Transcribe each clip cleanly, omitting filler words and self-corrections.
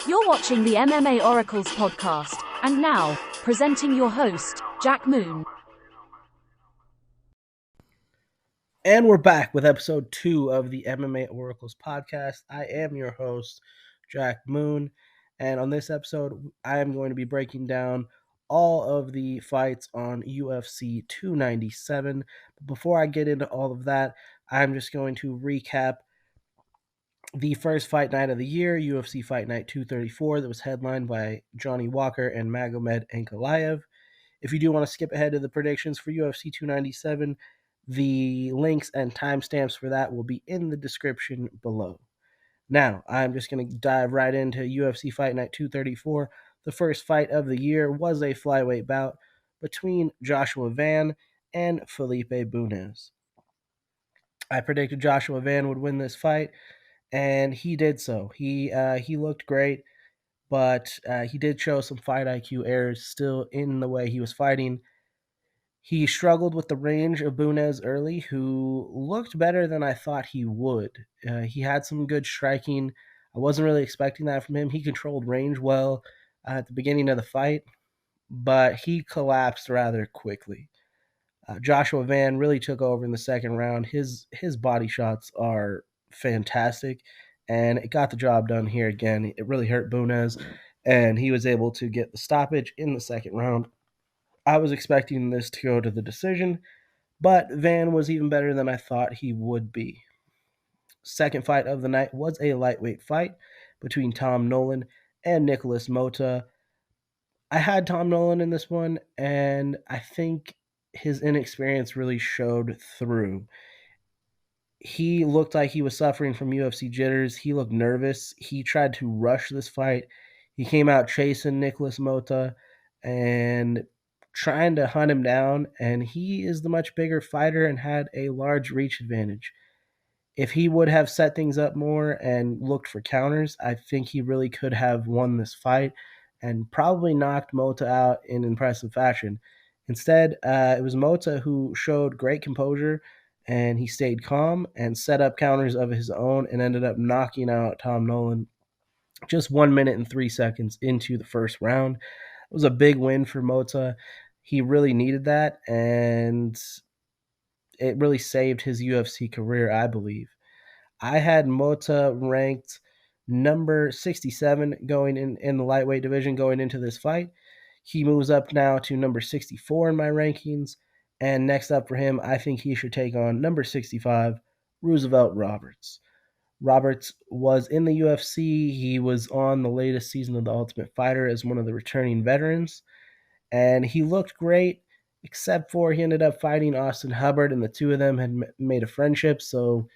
You're watching the MMA Oracles Podcast, and now, presenting your host, Jack Moon. And we're back with episode 2 of the MMA Oracles Podcast. I am your host, Jack Moon, and on this episode, I am going to be breaking down all of the fights on UFC 297. But before I get into all of that, I'm just going to recap the first fight night of the year, UFC Fight Night 234, that was headlined by Johnny Walker and Magomed Ankalaev. If you do want to skip ahead to the predictions for UFC 297, the links and timestamps for that will be in the description below. Now, I'm just going to dive right into UFC Fight Night 234. The first fight of the year was a flyweight bout between Joshua Van and Felipe Bunes. I predicted Joshua Van would win this fight, and he did so. He looked great, but he did show some fight IQ errors still in the way he was fighting. He struggled with the range of Bunes early, who looked better than I thought he would. He had some good striking. I wasn't really expecting that from him. He controlled range well at the beginning of the fight, but he collapsed rather quickly. Joshua Van really took over in the second round. His body shots are fantastic, and it got the job done here again. It really hurt Bunes, and he was able to get the stoppage in the second round. I was expecting this to go to the decision, but Van was even better than I thought he would be. Second fight of the night was a lightweight fight between Tom Nolan and Nicholas Mota. I had Tom Nolan in this one, and I think his inexperience really showed through. He looked like he was suffering from UFC jitters. He looked nervous. He tried to rush this fight. He came out chasing Nicholas Mota and trying to hunt him down, and he is the much bigger fighter and had a large reach advantage. If he would have set things up more and looked for counters, I think he really could have won this fight and probably knocked Mota out in impressive fashion. Instead, it was Mota who showed great composure, and he stayed calm and set up counters of his own and ended up knocking out Tom Nolan just 1 minute and 3 seconds into the first round. It was a big win for Mota. He really needed that, and it really saved his UFC career, I believe. I had Mota ranked number 67 going in the lightweight division going into this fight. He moves up now to number 64 in my rankings. And next up for him, I think he should take on number 65, Roosevelt Roberts. Roberts was in the UFC. He was on the latest season of The Ultimate Fighter as one of the returning veterans. And he looked great, except for he ended up fighting Austin Hubbard, and the two of them had made a friendship, so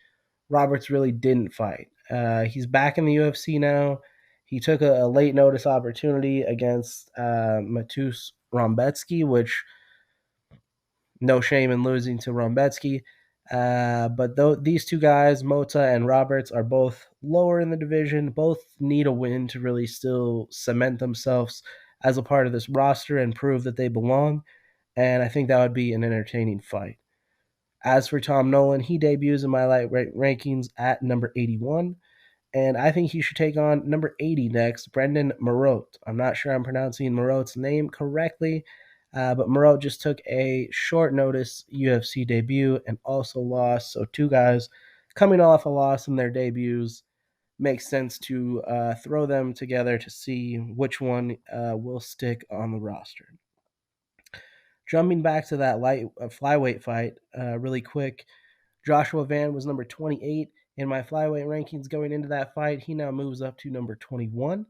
Roberts really didn't fight. He's back in the UFC now. He took a late notice opportunity against Matus Rombetsky, which no shame in losing to Rombetsky. But these two guys, Mota and Roberts, are both lower in the division. Both need a win to really still cement themselves as a part of this roster and prove that they belong. And I think that would be an entertaining fight. As for Tom Nolan, he debuts in my lightweight rankings at number 81, and I think he should take on number 80 next, Brendan Malott. I'm not sure I'm pronouncing Marott's name correctly, but Malott just took a short notice UFC debut and also lost, so two guys coming off a loss in their debuts makes sense to throw them together to see which one will stick on the roster. Jumping back to that flyweight fight really quick, Joshua Van was number 28 in my flyweight rankings going into that fight. He now moves up to number 21.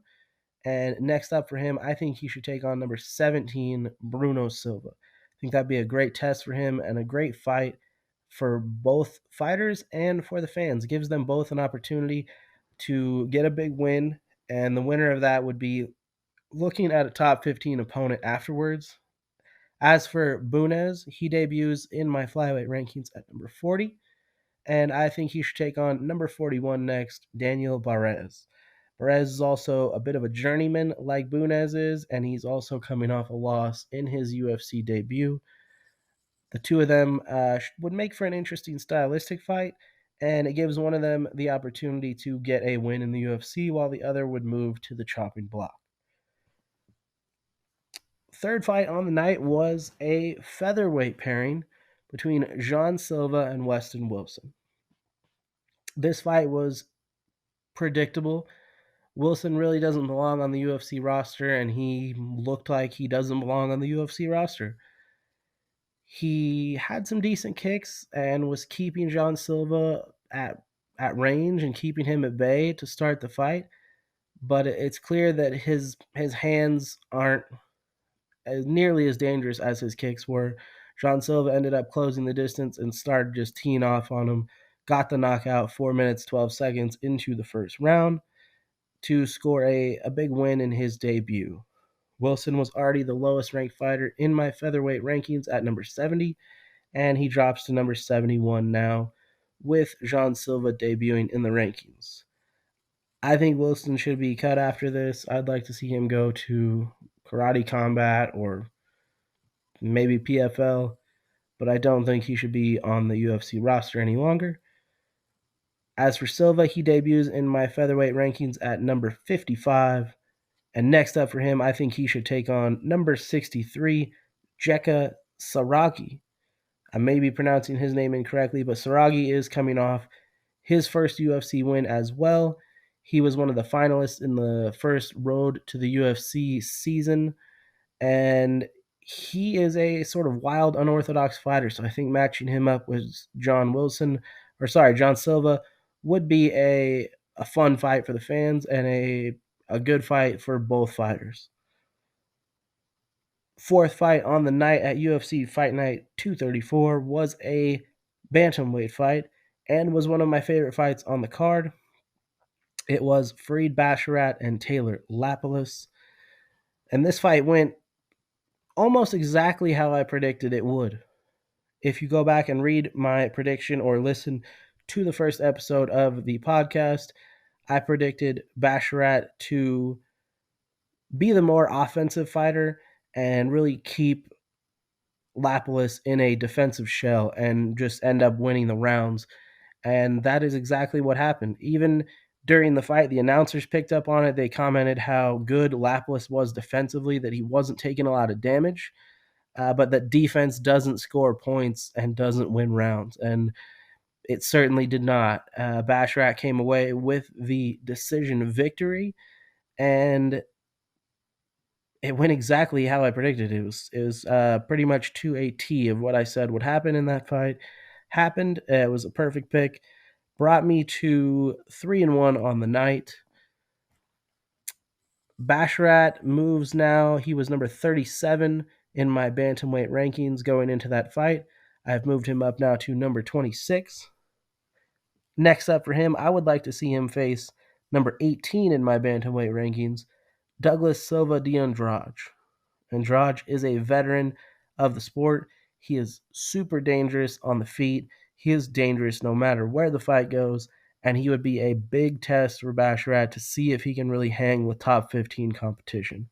And next up for him, I think he should take on number 17, Bruno Silva. I think that'd be a great test for him and a great fight for both fighters and for the fans. It gives them both an opportunity to get a big win, and the winner of that would be looking at a top 15 opponent afterwards. As for Bunes, he debuts in my flyweight rankings at number 40, and I think he should take on number 41 next, Daniel Barres. Barres is also a bit of a journeyman like Bunes is, and he's also coming off a loss in his UFC debut. The two of them would make for an interesting stylistic fight, and it gives one of them the opportunity to get a win in the UFC while the other would move to the chopping block. Third fight on the night was a featherweight pairing between Jean Silva and Weston Wilson. This fight was predictable. Wilson really doesn't belong on the UFC roster, and he looked like he doesn't belong on the UFC roster. He had some decent kicks and was keeping Jean Silva at range and keeping him at bay to start the fight, but it's clear that his hands aren't nearly as dangerous as his kicks were. Jean Silva ended up closing the distance and started just teeing off on him, got the knockout 4 minutes, 12 seconds into the first round to score a big win in his debut. Wilson was already the lowest ranked fighter in my featherweight rankings at number 70, and he drops to number 71 now, with Jean Silva debuting in the rankings. I think Wilson should be cut after this. I'd like to see him go to Karate Combat or maybe PFL, but I don't think he should be on the UFC roster any longer. As for Silva, he debuts in my featherweight rankings at number 55. And next up for him, I think he should take on number 63, Jeka Serhiy. I may be pronouncing his name incorrectly, but Serhiy is coming off his first UFC win as well. He was one of the finalists in the first Road to the UFC season, and he is a sort of wild, unorthodox fighter. So I think matching him up with John Silva would be a fun fight for the fans and a good fight for both fighters. Fourth fight on the night at UFC Fight Night 234 was a bantamweight fight and was one of my favorite fights on the card. It was Farid Basharat and Taylor Lapilus. And this fight went almost exactly how I predicted it would. If you go back and read my prediction or listen to the first episode of the podcast, I predicted Basharat to be the more offensive fighter and really keep Lapilus in a defensive shell and just end up winning the rounds. And that is exactly what happened. Even during the fight, the announcers picked up on it. They commented how good Lapilus was defensively, that he wasn't taking a lot of damage, but that defense doesn't score points and doesn't win rounds. And it certainly did not. Basharat came away with the decision victory, and it went exactly how I predicted. It was pretty much to a T of what I said would happen in that fight. Happened. It was a perfect pick. Brought me to 3-1 on the night. Basharat moves now. He was number 37 in my bantamweight rankings going into that fight. I've moved him up now to number 26. Next up for him, I would like to see him face number 18 in my bantamweight rankings, Douglas Silva de Andrade. Andrade is a veteran of the sport. He is super dangerous on the feet. He is dangerous no matter where the fight goes, and he would be a big test for Basharat to see if he can really hang with top 15 competition.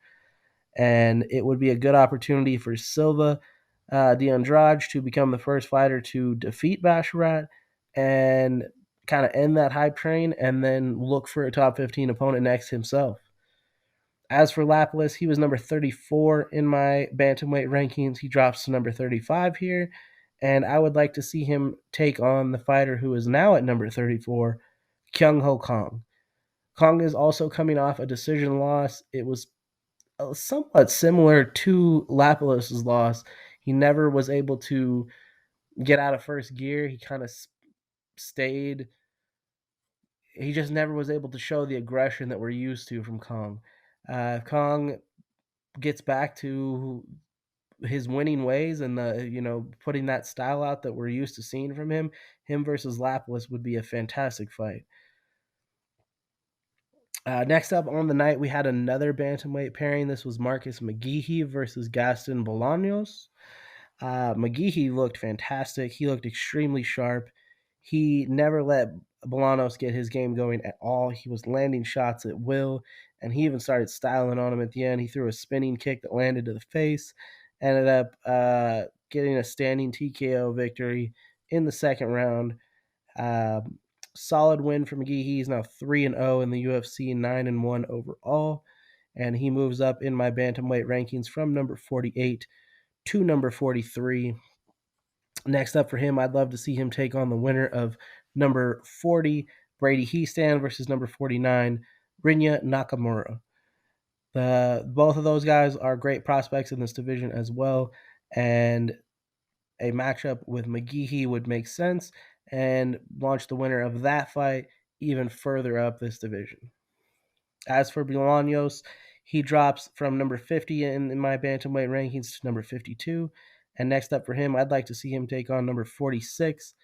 And it would be a good opportunity for Silva de Andrade to become the first fighter to defeat Basharat and kind of end that hype train and then look for a top 15 opponent next himself. As for Lapilus, he was number 34 in my bantamweight rankings. He drops to number 35 here, and I would like to see him take on the fighter who is now at number 34, Kyung Ho Kong. Kong is also coming off a decision loss. It was somewhat similar to Lapilus's loss. He never was able to get out of first gear. He kind of stayed. He just never was able to show the aggression that we're used to from Kong. Kong gets back to his winning ways and putting that style out that we're used to seeing from him versus Lapilus would be a fantastic fight. Next up on the night, we had another bantamweight pairing. This was Marcus McGeehee versus Gaston Bolaños. McGeehee looked fantastic. He looked extremely sharp. He never let Bolaños get his game going at all. He was landing shots at will, and he even started styling on him at the end. He threw a spinning kick that landed to the face, ended up getting a standing TKO victory in the second round. Solid win for McGee. He's now 3-0 in the UFC, 9-1 overall, and he moves up in my bantamweight rankings from number 48 to number 43. Next up for him, I'd love to see him take on the winner of number 40, Brady Heastan, versus number 49, Rinya Nakamura. Both of those guys are great prospects in this division as well, and a matchup with McGee would make sense and launch the winner of that fight even further up this division. As for Bolaños, he drops from number 50 in my bantamweight rankings to number 52. And next up for him, I'd like to see him take on number 46,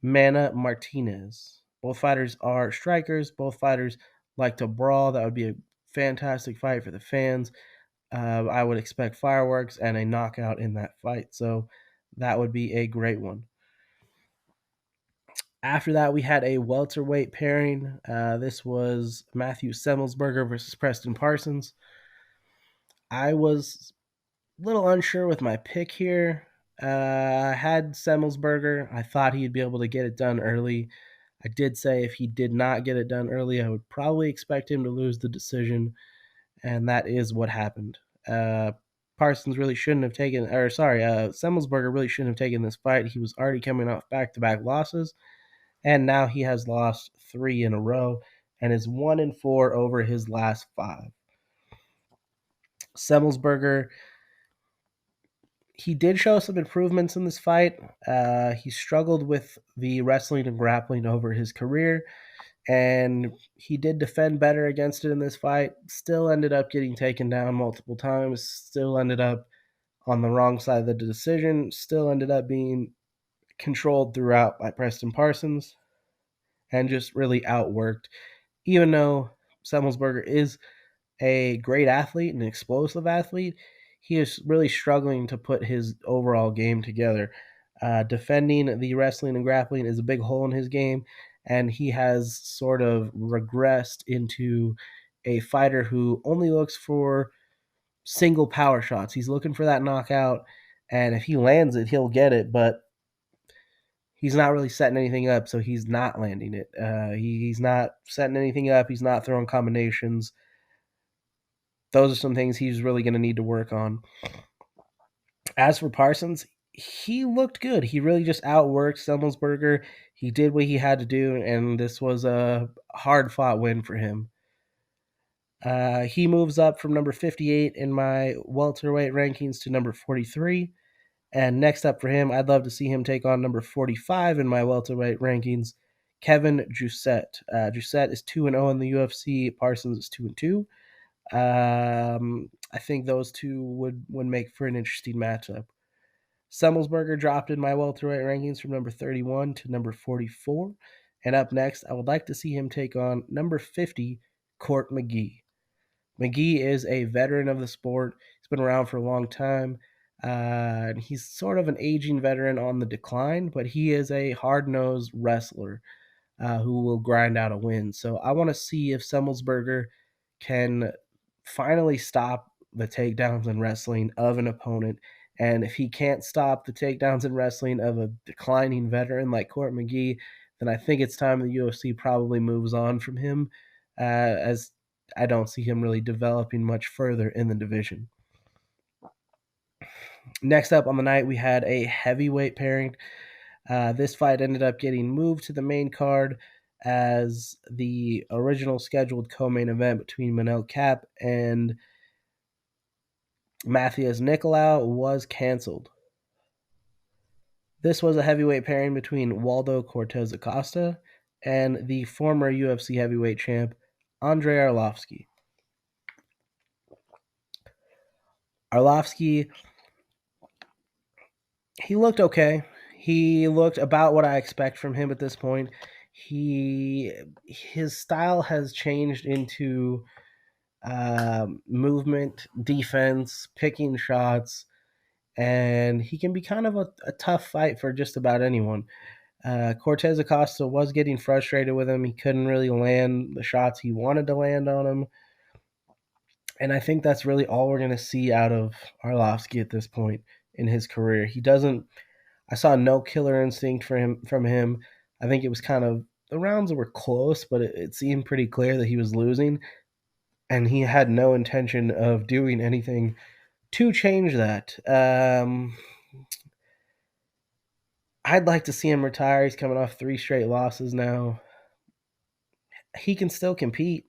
Mana Martinez. Both fighters are strikers. Both fighters like to brawl. That would be a fantastic fight for the fans. I would expect fireworks and a knockout in that fight. So that would be a great one. After that, we had a welterweight pairing. This was Matthew Semmelsberger versus Preston Parsons. I was a little unsure with my pick here. I had Semmelsberger. I thought he'd be able to get it done early. I did say if he did not get it done early, I would probably expect him to lose the decision, and that is what happened. Parsons really shouldn't have taken, Semmelsberger really shouldn't have taken this fight. He was already coming off back-to-back losses, and now he has lost 3 in a row and is 1-4 over his last 5. Semmelsberger, he did show some improvements in this fight. He struggled with the wrestling and grappling over his career, and he did defend better against it in this fight. Still ended up getting taken down multiple times. Still ended up on the wrong side of the decision. Still ended up being controlled throughout by Preston Parsons and just really outworked. Even though Semmelsberger is a great athlete, an explosive athlete, he is really struggling to put his overall game together. Defending the wrestling and grappling is a big hole in his game, and he has sort of regressed into a fighter who only looks for single power shots. He's looking for that knockout, and if he lands it, he'll get it, but he's not really setting anything up, so he's not landing it. He's not setting anything up. He's not throwing combinations. Those are some things he's really going to need to work on. As for Parsons, he looked good. He really just outworked Semmelsberger. He did what he had to do, and this was a hard-fought win for him. He moves up from number 58 in my welterweight rankings to number 43. And next up for him, I'd love to see him take on number 45 in my welterweight rankings, Kevin Jousset. Jousset is 2-0 in the UFC. Parsons is 2-2. I think those two would make for an interesting matchup. Semmelsberger dropped in my welterweight rankings from number 31 to number 44. And up next, I would like to see him take on number 50, Court McGee. McGee is a veteran of the sport. He's been around for a long time. He's sort of an aging veteran on the decline, but he is a hard-nosed wrestler who will grind out a win. So I want to see if Semmelsberger can finally stop the takedowns and wrestling of an opponent. And if he can't stop the takedowns and wrestling of a declining veteran like Court McGee, then I think it's time the UFC probably moves on from him, as I don't see him really developing much further in the division. Next up on the night, we had a heavyweight pairing. This fight ended up getting moved to the main card as the original scheduled co-main event between Manel Kape and Matthias Nicolau was canceled. This was a heavyweight pairing between Waldo Cortez Acosta and the former UFC heavyweight champ, Andrei Arlovski. Arlovski, he looked okay. He looked about what I expect from him at this point. His style has changed into movement, defense, picking shots, and he can be kind of a tough fight for just about anyone. Cortez Acosta was getting frustrated with him. He couldn't really land the shots he wanted to land on him. And I think that's really all we're going to see out of Arlovski at this point in his career. I saw no killer instinct from him. I think it was the rounds were close, but it seemed pretty clear that he was losing, and he had no intention of doing anything to change that. I'd like to see him retire. He's coming off 3 straight losses now. He can still compete.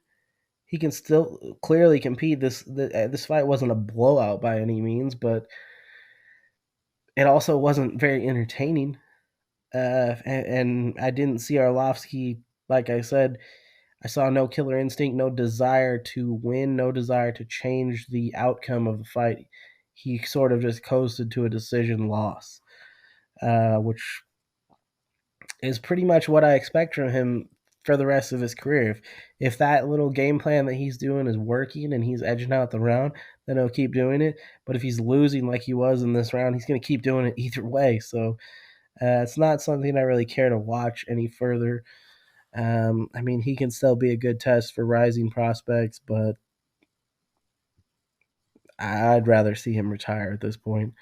He can still clearly compete. This fight wasn't a blowout by any means, but it also wasn't very entertaining. And I didn't see Arlovsky, like I said, I saw no killer instinct, no desire to win, no desire to change the outcome of the fight. He sort of just coasted to a decision loss, which is pretty much what I expect from him for the rest of his career. If that little game plan that he's doing is working and he's edging out the round, then he'll keep doing it. But if he's losing like he was in this round, he's going to keep doing it either way. So it's not something I really care to watch any further. I mean, he can still be a good test for rising prospects, but I'd rather see him retire at this point.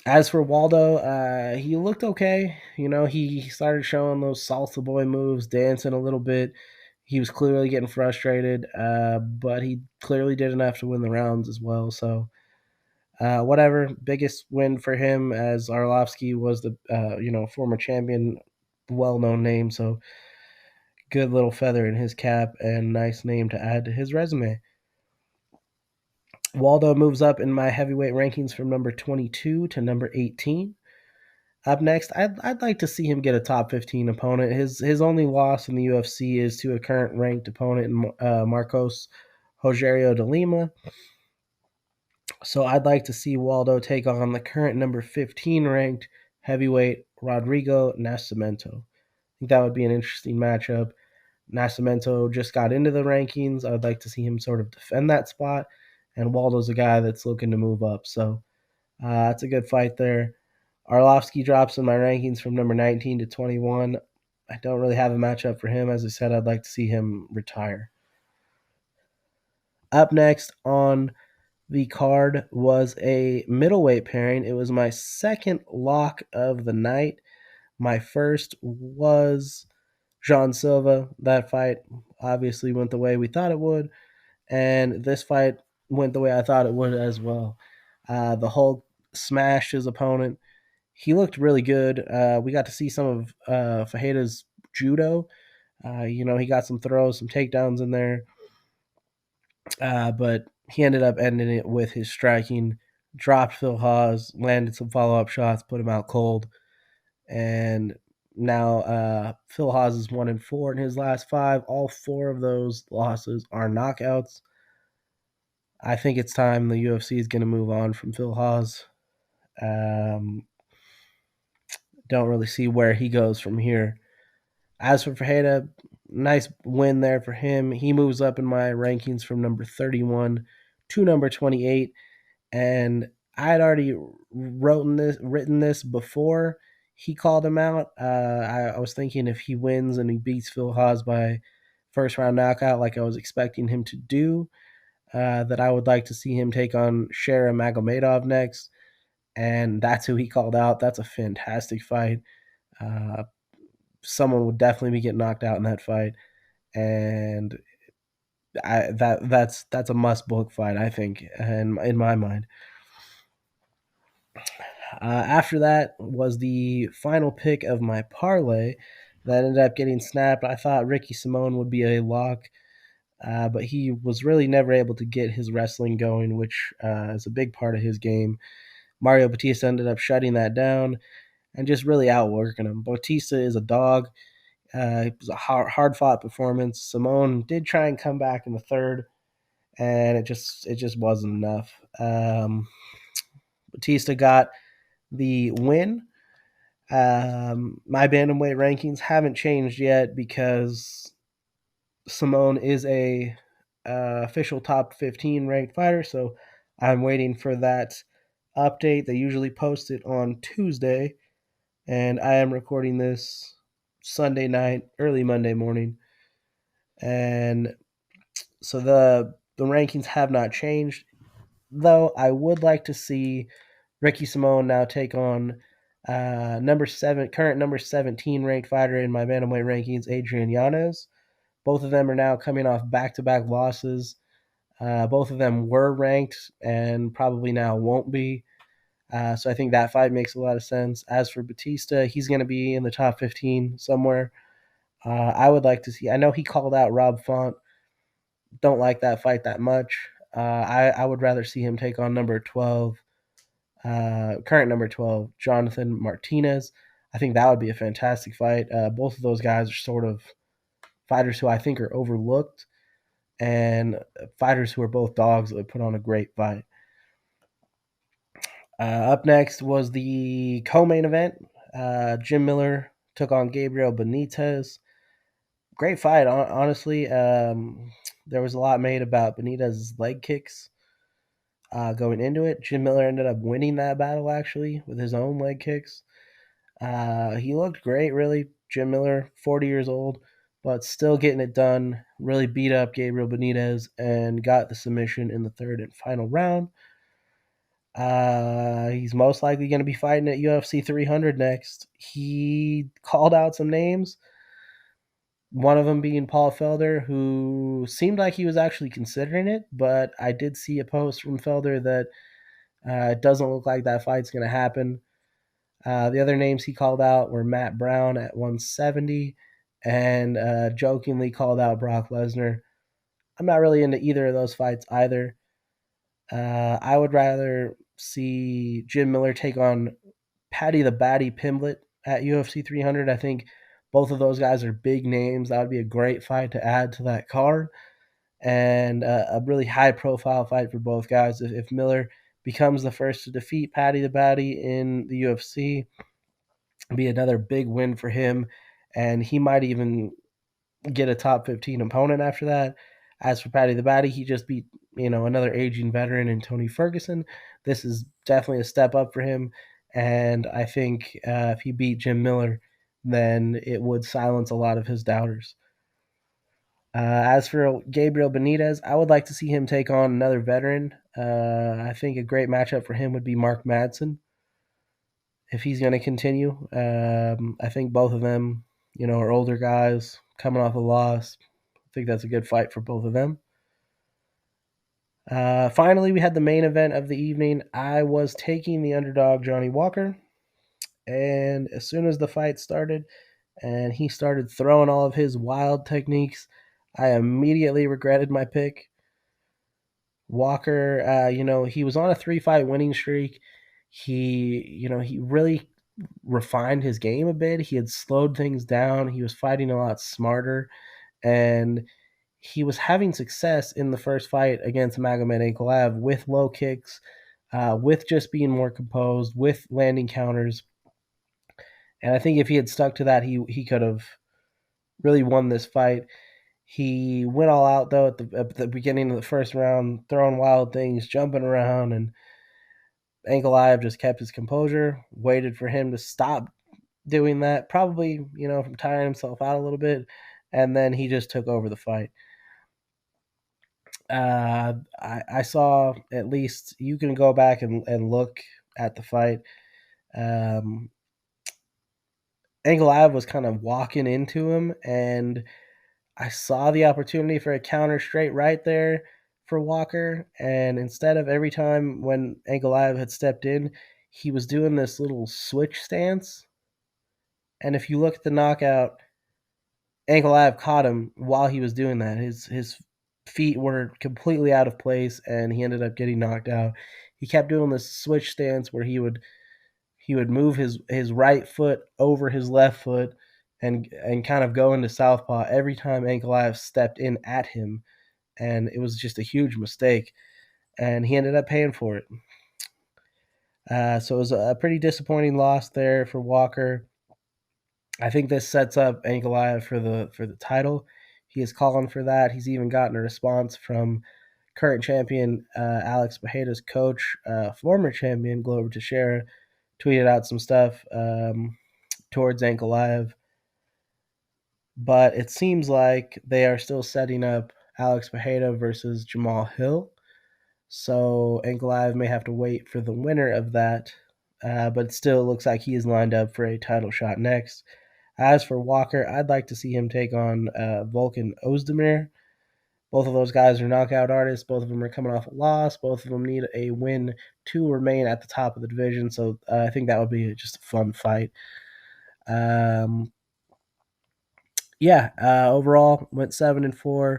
As for Waldo, he looked okay. He started showing those salsa boy moves, dancing a little bit. He was clearly getting frustrated, but he clearly did enough to win the rounds as well. So, whatever. Biggest win for him, as Arlovsky was the former champion, well-known name. So, good little feather in his cap and nice name to add to his resume. Waldo moves up in my heavyweight rankings from number 22 to number 18. Up next, I'd like to see him get a top 15 opponent. His only loss in the UFC is to a current ranked opponent, Marcos Rogerio de Lima. So I'd like to see Waldo take on the current number 15 ranked heavyweight Rodrigo Nascimento. I think that would be an interesting matchup. Nascimento just got into the rankings. I'd like to see him sort of defend that spot. And Waldo's a guy that's looking to move up. So it's a good fight there. Arlovsky drops in my rankings from number 19 to 21. I don't really have a matchup for him. As I said, I'd like to see him retire. Up next on the card was a middleweight pairing. It was my second lock of the night. My first was Jean Silva. That fight obviously went the way we thought it would. And this fight went the way I thought it would as well. The Hulk smashed his opponent. He looked really good. We got to see some of Fajeda's judo. He got some throws, some takedowns in there. But he ended up ending it with his striking. Dropped Phil Hawes, landed some follow-up shots, put him out cold. And now Phil Hawes is 1-4 in his last 5. All 4 of those losses are knockouts. I think it's time the UFC is going to move on from Phil Hawes. Don't really see where he goes from here. As for Fajeda, nice win there for him. He moves up in my rankings from number 31 to number 28. And I had already written this before he called him out. I was thinking if he wins and he beats Phil Hawes by first round knockout like I was expecting him to do, that I would like to see him take on Shera Magomedov next. And that's who he called out. That's a fantastic fight. Someone would definitely be getting knocked out in that fight. And that's a must book fight, I think, in my mind. After that was the final pick of my parlay that ended up getting snapped. I thought Ricky Simón would be a lock, but he was really never able to get his wrestling going, which is a big part of his game. Mario Bautista ended up shutting that down and just really outworking him. Bautista is a dog. It was a hard-fought performance. Simón did try and come back in the third, and it just wasn't enough. Bautista got the win. My bantamweight rankings haven't changed yet because Simón is a official top 15 ranked fighter, so I'm waiting for that update. They usually post it on Tuesday, and I am recording this Sunday night, early Monday morning. And so the rankings have not changed, though I would like to see Ricky Simón now take on Current number 17 ranked fighter in my bantamweight rankings, Adrian Yanez. Both of them are now coming off back-to-back losses. Both of them were ranked and probably now won't be. So I think that fight makes a lot of sense. As for Batista, he's going to be in the top 15 somewhere. I would like to see. I know he called out Rob Font. Don't like that fight that much. I would rather see him take on number 12, current number 12, Jonathan Martinez. I think that would be a fantastic fight. Both of those guys are sort of fighters who I think are overlooked and fighters who are both dogs that would put on a great fight. Up next was the co-main event. Jim Miller took on Gabriel Benitez. Great fight, honestly. There was a lot made about Benitez's leg kicks going into it. Jim Miller ended up winning that battle, actually, with his own leg kicks. He looked great, really. Jim Miller, 40 years old, but still getting it done. Really beat up Gabriel Benitez and got the submission in the third and final round. He's most likely going to be fighting at UFC 300 next. He called out some names. One of them being Paul Felder, who seemed like he was actually considering it, but I did see a post from Felder that it doesn't look like that fight's going to happen. The other names he called out were Matt Brown at 170 and jokingly called out Brock Lesnar. I'm not really into either of those fights either. I would rather see Jim Miller take on Paddy the Batty Pimblett at UFC 300. I think both of those guys are big names. That would be a great fight to add to that card and a really high-profile fight for both guys. If Miller becomes the first to defeat Paddy the Batty in the UFC, it'd be another big win for him, and he might even get a top 15 opponent after that. As for Paddy the Batty, he just beat another aging veteran in Tony Ferguson. This is definitely a step up for him, and I think if he beat Jim Miller, then it would silence a lot of his doubters. As for Gabriel Benitez, I would like to see him take on another veteran. I think a great matchup for him would be Mark Madsen if he's going to continue. I think both of them, are older guys coming off a loss. I think that's a good fight for both of them. Finally, we had the main event of the evening. I was taking the underdog, Johnny Walker. And as soon as the fight started and he started throwing all of his wild techniques, I immediately regretted my pick. Walker, he was on a 3-fight winning streak. He really refined his game a bit. He had slowed things down. He was fighting a lot smarter. And he was having success in the first fight against Magomed Ankalaev with low kicks, with just being more composed, with landing counters. And I think if he had stuck to that, he could have really won this fight. He went all out, though, at the beginning of the first round, throwing wild things, jumping around, and Ankalaev just kept his composure, waited for him to stop doing that, probably, from tiring himself out a little bit, and then he just took over the fight. I saw, at least, you can go back and look at the fight. Ankalaev was kind of walking into him, and I saw the opportunity for a counter straight right there for Walker, and instead of every time when Ankalaev had stepped in, he was doing this little switch stance. And if you look at the knockout, Ankalaev caught him while he was doing that. His feet were completely out of place, and he ended up getting knocked out. He kept doing this switch stance where he would move his right foot over his left foot and kind of go into southpaw every time Ankalaev stepped in at him, and it was just a huge mistake, and he ended up paying for it. So it was a pretty disappointing loss there for Walker. I think this sets up Ankalaev for the title. He is calling for that. He's even gotten a response from current champion Alex Pereira's coach, former champion Glover Teixeira, tweeted out some stuff towards Ankalaev. But it seems like they are still setting up Alex Pereira versus Jamal Hill. So Ankalaev may have to wait for the winner of that but still looks like he is lined up for a title shot next. As for Walker, I'd like to see him take on Volkan Ozdemir. Both of those guys are knockout artists. Both of them are coming off a loss. Both of them need a win to remain at the top of the division. So I think that would be just a fun fight. Overall went 7-4.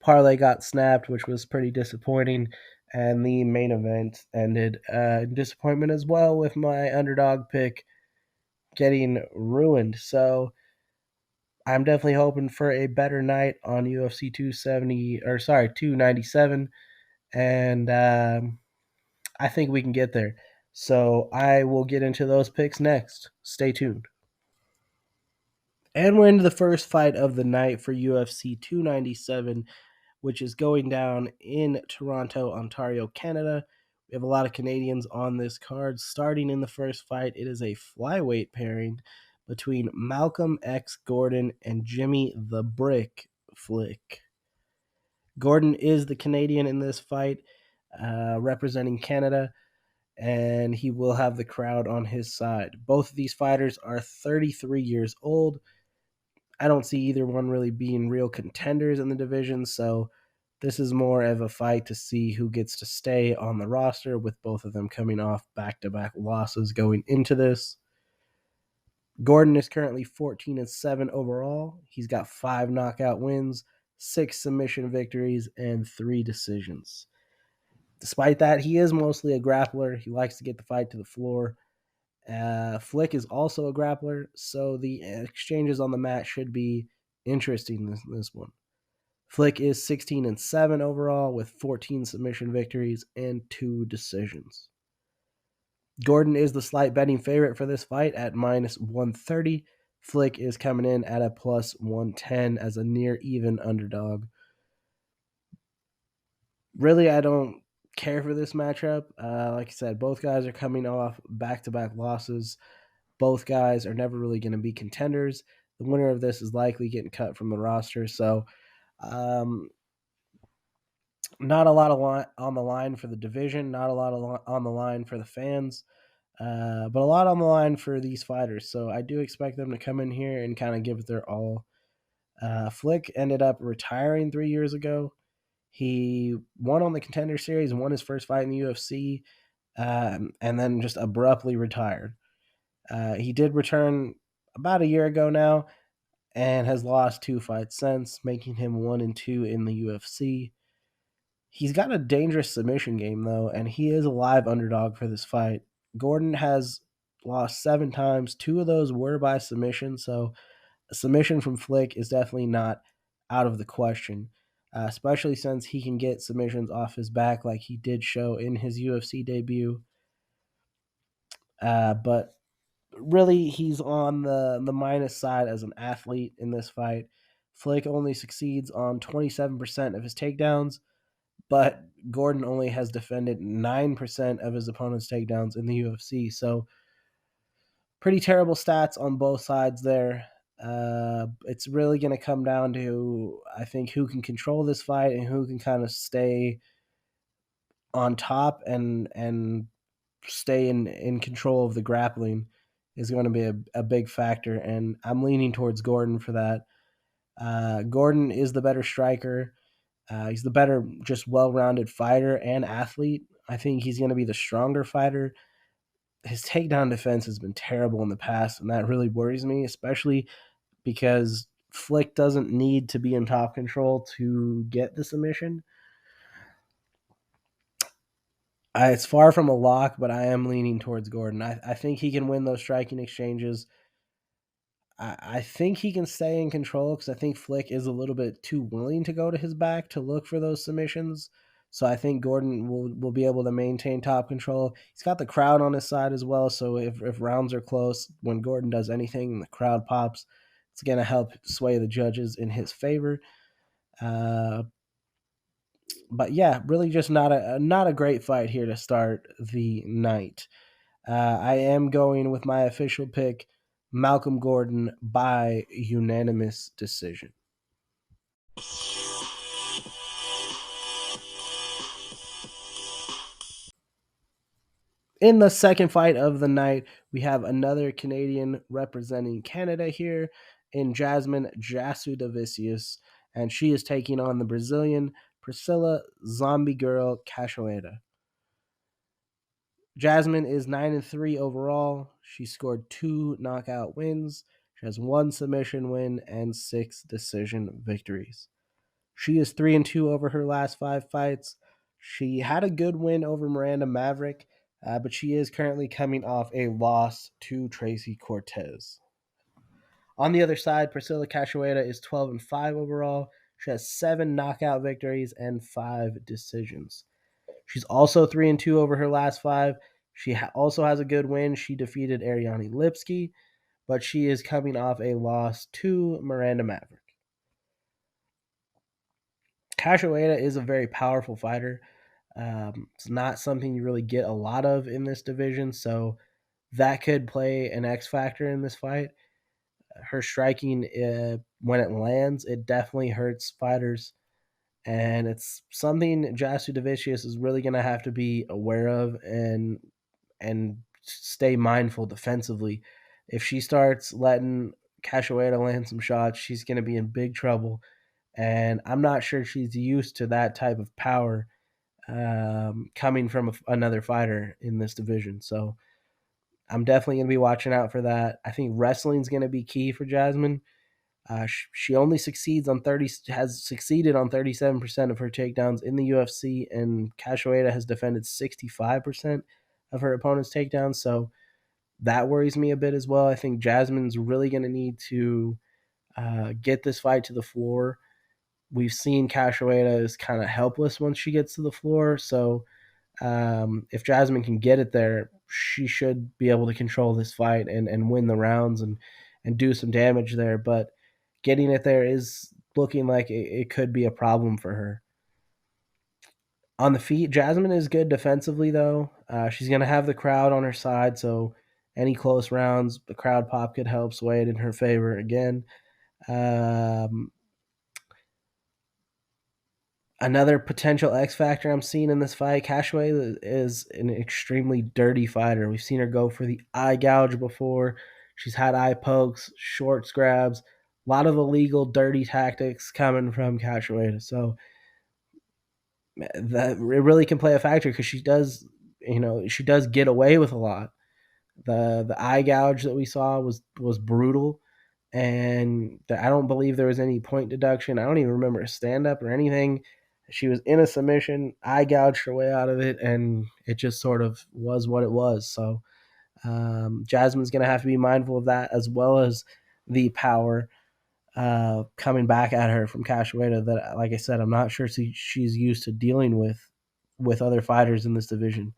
Parlay got snapped, which was pretty disappointing. And the main event ended in disappointment as well, with my underdog pick getting ruined. So I'm definitely hoping for a better night on UFC 297, and I think we can get there. So I will get into those picks next. Stay tuned. And we're into the first fight of the night for UFC 297, which is going down in Toronto, Ontario, Canada. We have a lot of Canadians on this card. Starting in the first fight, it is a flyweight pairing between Malcolm X Gordon and Jimmy the Brick Flick. Gordon is the Canadian in this fight, representing Canada, and he will have the crowd on his side. Both of these fighters are 33 years old. I don't see either one really being real contenders in the division, so this is more of a fight to see who gets to stay on the roster, with both of them coming off back-to-back losses going into this. Gordon is currently 14-7 overall. He's got 5 knockout wins, 6 submission victories, and 3 decisions. Despite that, he is mostly a grappler. He likes to get the fight to the floor. Flick is also a grappler, so the exchanges on the mat should be interesting in this one. Flick is 16-7 overall with 14 submission victories and 2 decisions. Gordon is the slight betting favorite for this fight at -130. Flick is coming in at a +110 as a near even underdog. Really, I don't care for this matchup. Like I said, both guys are coming off back-to-back losses. Both guys are never really going to be contenders. The winner of this is likely getting cut from the roster. So not a lot on the line for the division, not a lot on the line for the fans, but a lot on the line for these fighters. So I do expect them to come in here and kind of give it their all. Flick ended up retiring 3 years ago. He won on the Contender Series, won his first fight in the UFC, and then just abruptly retired. He did return about a year ago now and has lost 2 fights since, making him 1-2 in the UFC. He's got a dangerous submission game, though, and he is a live underdog for this fight. Gordon has lost 7 times. 2 of those were by submission, so a submission from Flick is definitely not out of the question, especially since he can get submissions off his back like he did show in his UFC debut. But really, he's on the minus side as an athlete in this fight. Flick only succeeds on 27% of his takedowns, but Gordon only has defended 9% of his opponent's takedowns in the UFC. So pretty terrible stats on both sides there. It's really going to come down to, I think, who can control this fight and who can kind of stay on top and stay in control of the grappling is going to be a big factor. And I'm leaning towards Gordon for that. Gordon is the better striker. He's the better, just well-rounded fighter and athlete. I think he's going to be the stronger fighter. His takedown defense has been terrible in the past, and that really worries me, especially because Flick doesn't need to be in top control to get the submission. It's far from a lock, but I am leaning towards Gordon. I think he can win those striking exchanges. I think he can stay in control because I think Flick is a little bit too willing to go to his back to look for those submissions. So I think Gordon will be able to maintain top control. He's got the crowd on his side as well. So if rounds are close, when Gordon does anything and the crowd pops, it's going to help sway the judges in his favor. But yeah, really just not a great fight here to start the night. I am going with my official pick, Malcolm Gordon, by unanimous decision. In the second fight of the night, we have another Canadian representing Canada here in Jasmine Jasudavicius, and she is taking on the Brazilian Priscila Zombie Girl Cachoeira. Jasmine is 9-3 overall. She scored 2 knockout wins. She has 1 submission win and 6 decision victories. She is 3-2 over her last 5 fights. She had a good win over Miranda Maverick, but she is currently coming off a loss to Tracy Cortez. On the other side, Priscila Cachoeira is 12-5 overall. She has 7 knockout victories and 5 decisions. She's also 3-2 over her last 5. She also has a good win. She defeated Ariane Lipsky, but she is coming off a loss to Miranda Maverick. Cachoeira is a very powerful fighter. It's not something you really get a lot of in this division, so that could play an X factor in this fight. Her striking, when it lands, it definitely hurts fighters, and it's something Jasudavicius is really going to have to be aware of and stay mindful defensively. If she starts letting Cachoeira land some shots, she's going to be in big trouble, and I'm not sure she's used to that type of power coming from another fighter in this division. So I'm definitely going to be watching out for that. I think wrestling's going to be key for Jasmine. She only has succeeded on 37% of her takedowns in the UFC, and Cachoeira has defended 65% of her opponent's takedowns. So that worries me a bit as well. I think Jasmine's really going to need to get this fight to the floor. We've seen Cachoeira is kind of helpless once she gets to the floor. So if Jasmine can get it there, she should be able to control this fight and win the rounds and do some damage there. But getting it there is looking like it could be a problem for her. On the feet, Jasmine is good defensively, though. She's going to have the crowd on her side, so any close rounds, the crowd pop could help sway it in her favor again. Another potential X factor I'm seeing in this fight, Cachoeira is an extremely dirty fighter. We've seen her go for the eye gouge before. She's had eye pokes, short grabs, a lot of illegal, dirty tactics coming from Cachoeira. So that it really can play a factor because she does get away with a lot. The eye gouge that we saw was brutal, and I don't believe there was any point deduction. I don't even remember a stand up or anything. She was in a submission, eye gouged her way out of it, and it just sort of was what it was. So Jasmine's going to have to be mindful of that, as well as the power coming back at her from Cachoeira that, like I said, I'm not sure she's used to dealing with other fighters in this division.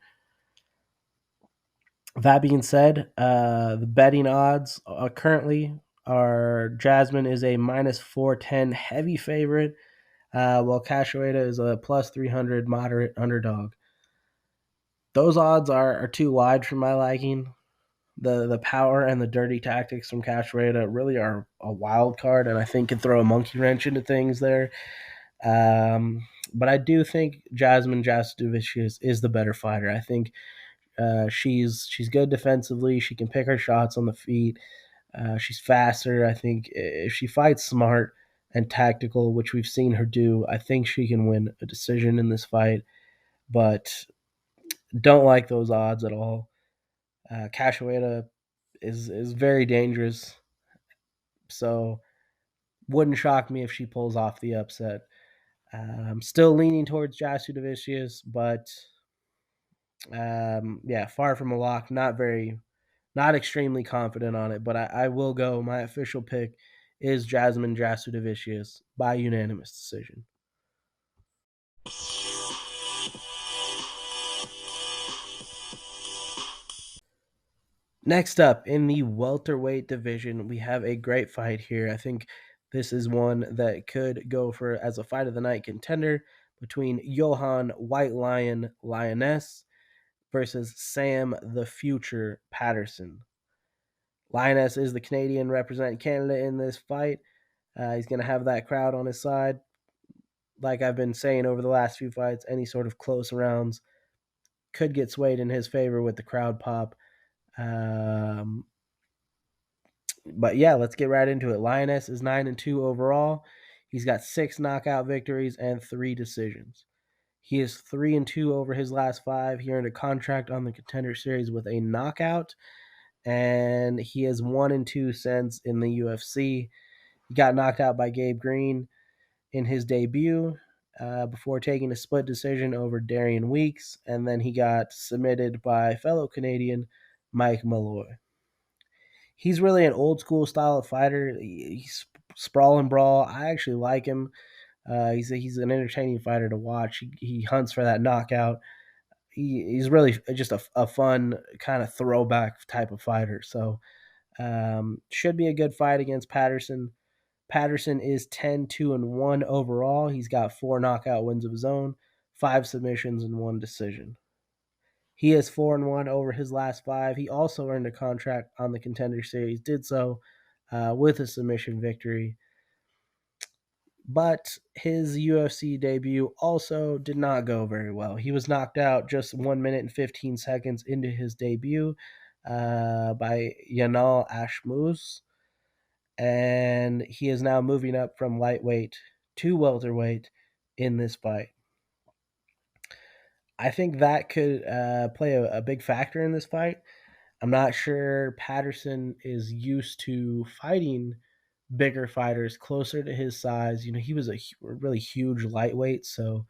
That being said, the betting odds currently are Jasmine is a minus 410 heavy favorite, while Cachoeira is a plus 300 moderate underdog. Those odds are too wide for my liking. The power and the dirty tactics from Cachoeira really are a wild card, and I think can throw a monkey wrench into things there. But I do think Jasmine Jasudavicius is the better fighter. I think she's good defensively. She can pick her shots on the feet. She's faster. I think if she fights smart and tactical, which we've seen her do, I think she can win a decision in this fight. But don't like those odds at all. Cachoeira is very dangerous, so wouldn't shock me if she pulls off the upset. I'm still leaning towards Jasudavicius, but far from a lock. Not extremely confident on it, but I will go. My official pick is Jasmine Jasudavicius by unanimous decision. Next up, in the welterweight division, we have a great fight here. I think this is one that could go for as a fight of the night contender between Yohan White Lion Lainesse versus Sam the Future Patterson. Lainesse is the Canadian representing Canada in this fight. He's going to have that crowd on his side. Like I've been saying over the last few fights, any sort of close rounds, could get swayed in his favor with the crowd pop. But yeah, let's get right into it. Lainesse is 9-2 overall. He's got 6 knockout victories and 3 decisions. He is 3-2 over his last 5. He earned a contract on the Contender Series with a knockout, and he has 1-2 since in the UFC. He got knocked out by Gabe Green in his debut before taking a split decision over Darian Weeks, and then he got submitted by fellow Canadian Mike Malott. He's really an old school style of fighter. He's sprawl and brawl. I actually like him. He's an entertaining fighter to watch. He hunts for that knockout. He's really just a fun kind of throwback type of fighter. So should be a good fight against Patterson. Patterson is 10-2-1 overall. He's got 4 knockout wins of his own, 5 submissions, and 1 decision. He is 4-1 over his last 5. He also earned a contract on the Contender Series, did so with a submission victory. But his UFC debut also did not go very well. He was knocked out just 1 minute and 15 seconds into his debut by Yanal Ashmouz. And he is now moving up from lightweight to welterweight in this fight. I think that could play a big factor in this fight. I'm not sure Patterson is used to fighting bigger fighters closer to his size. You know, he was a really huge lightweight, so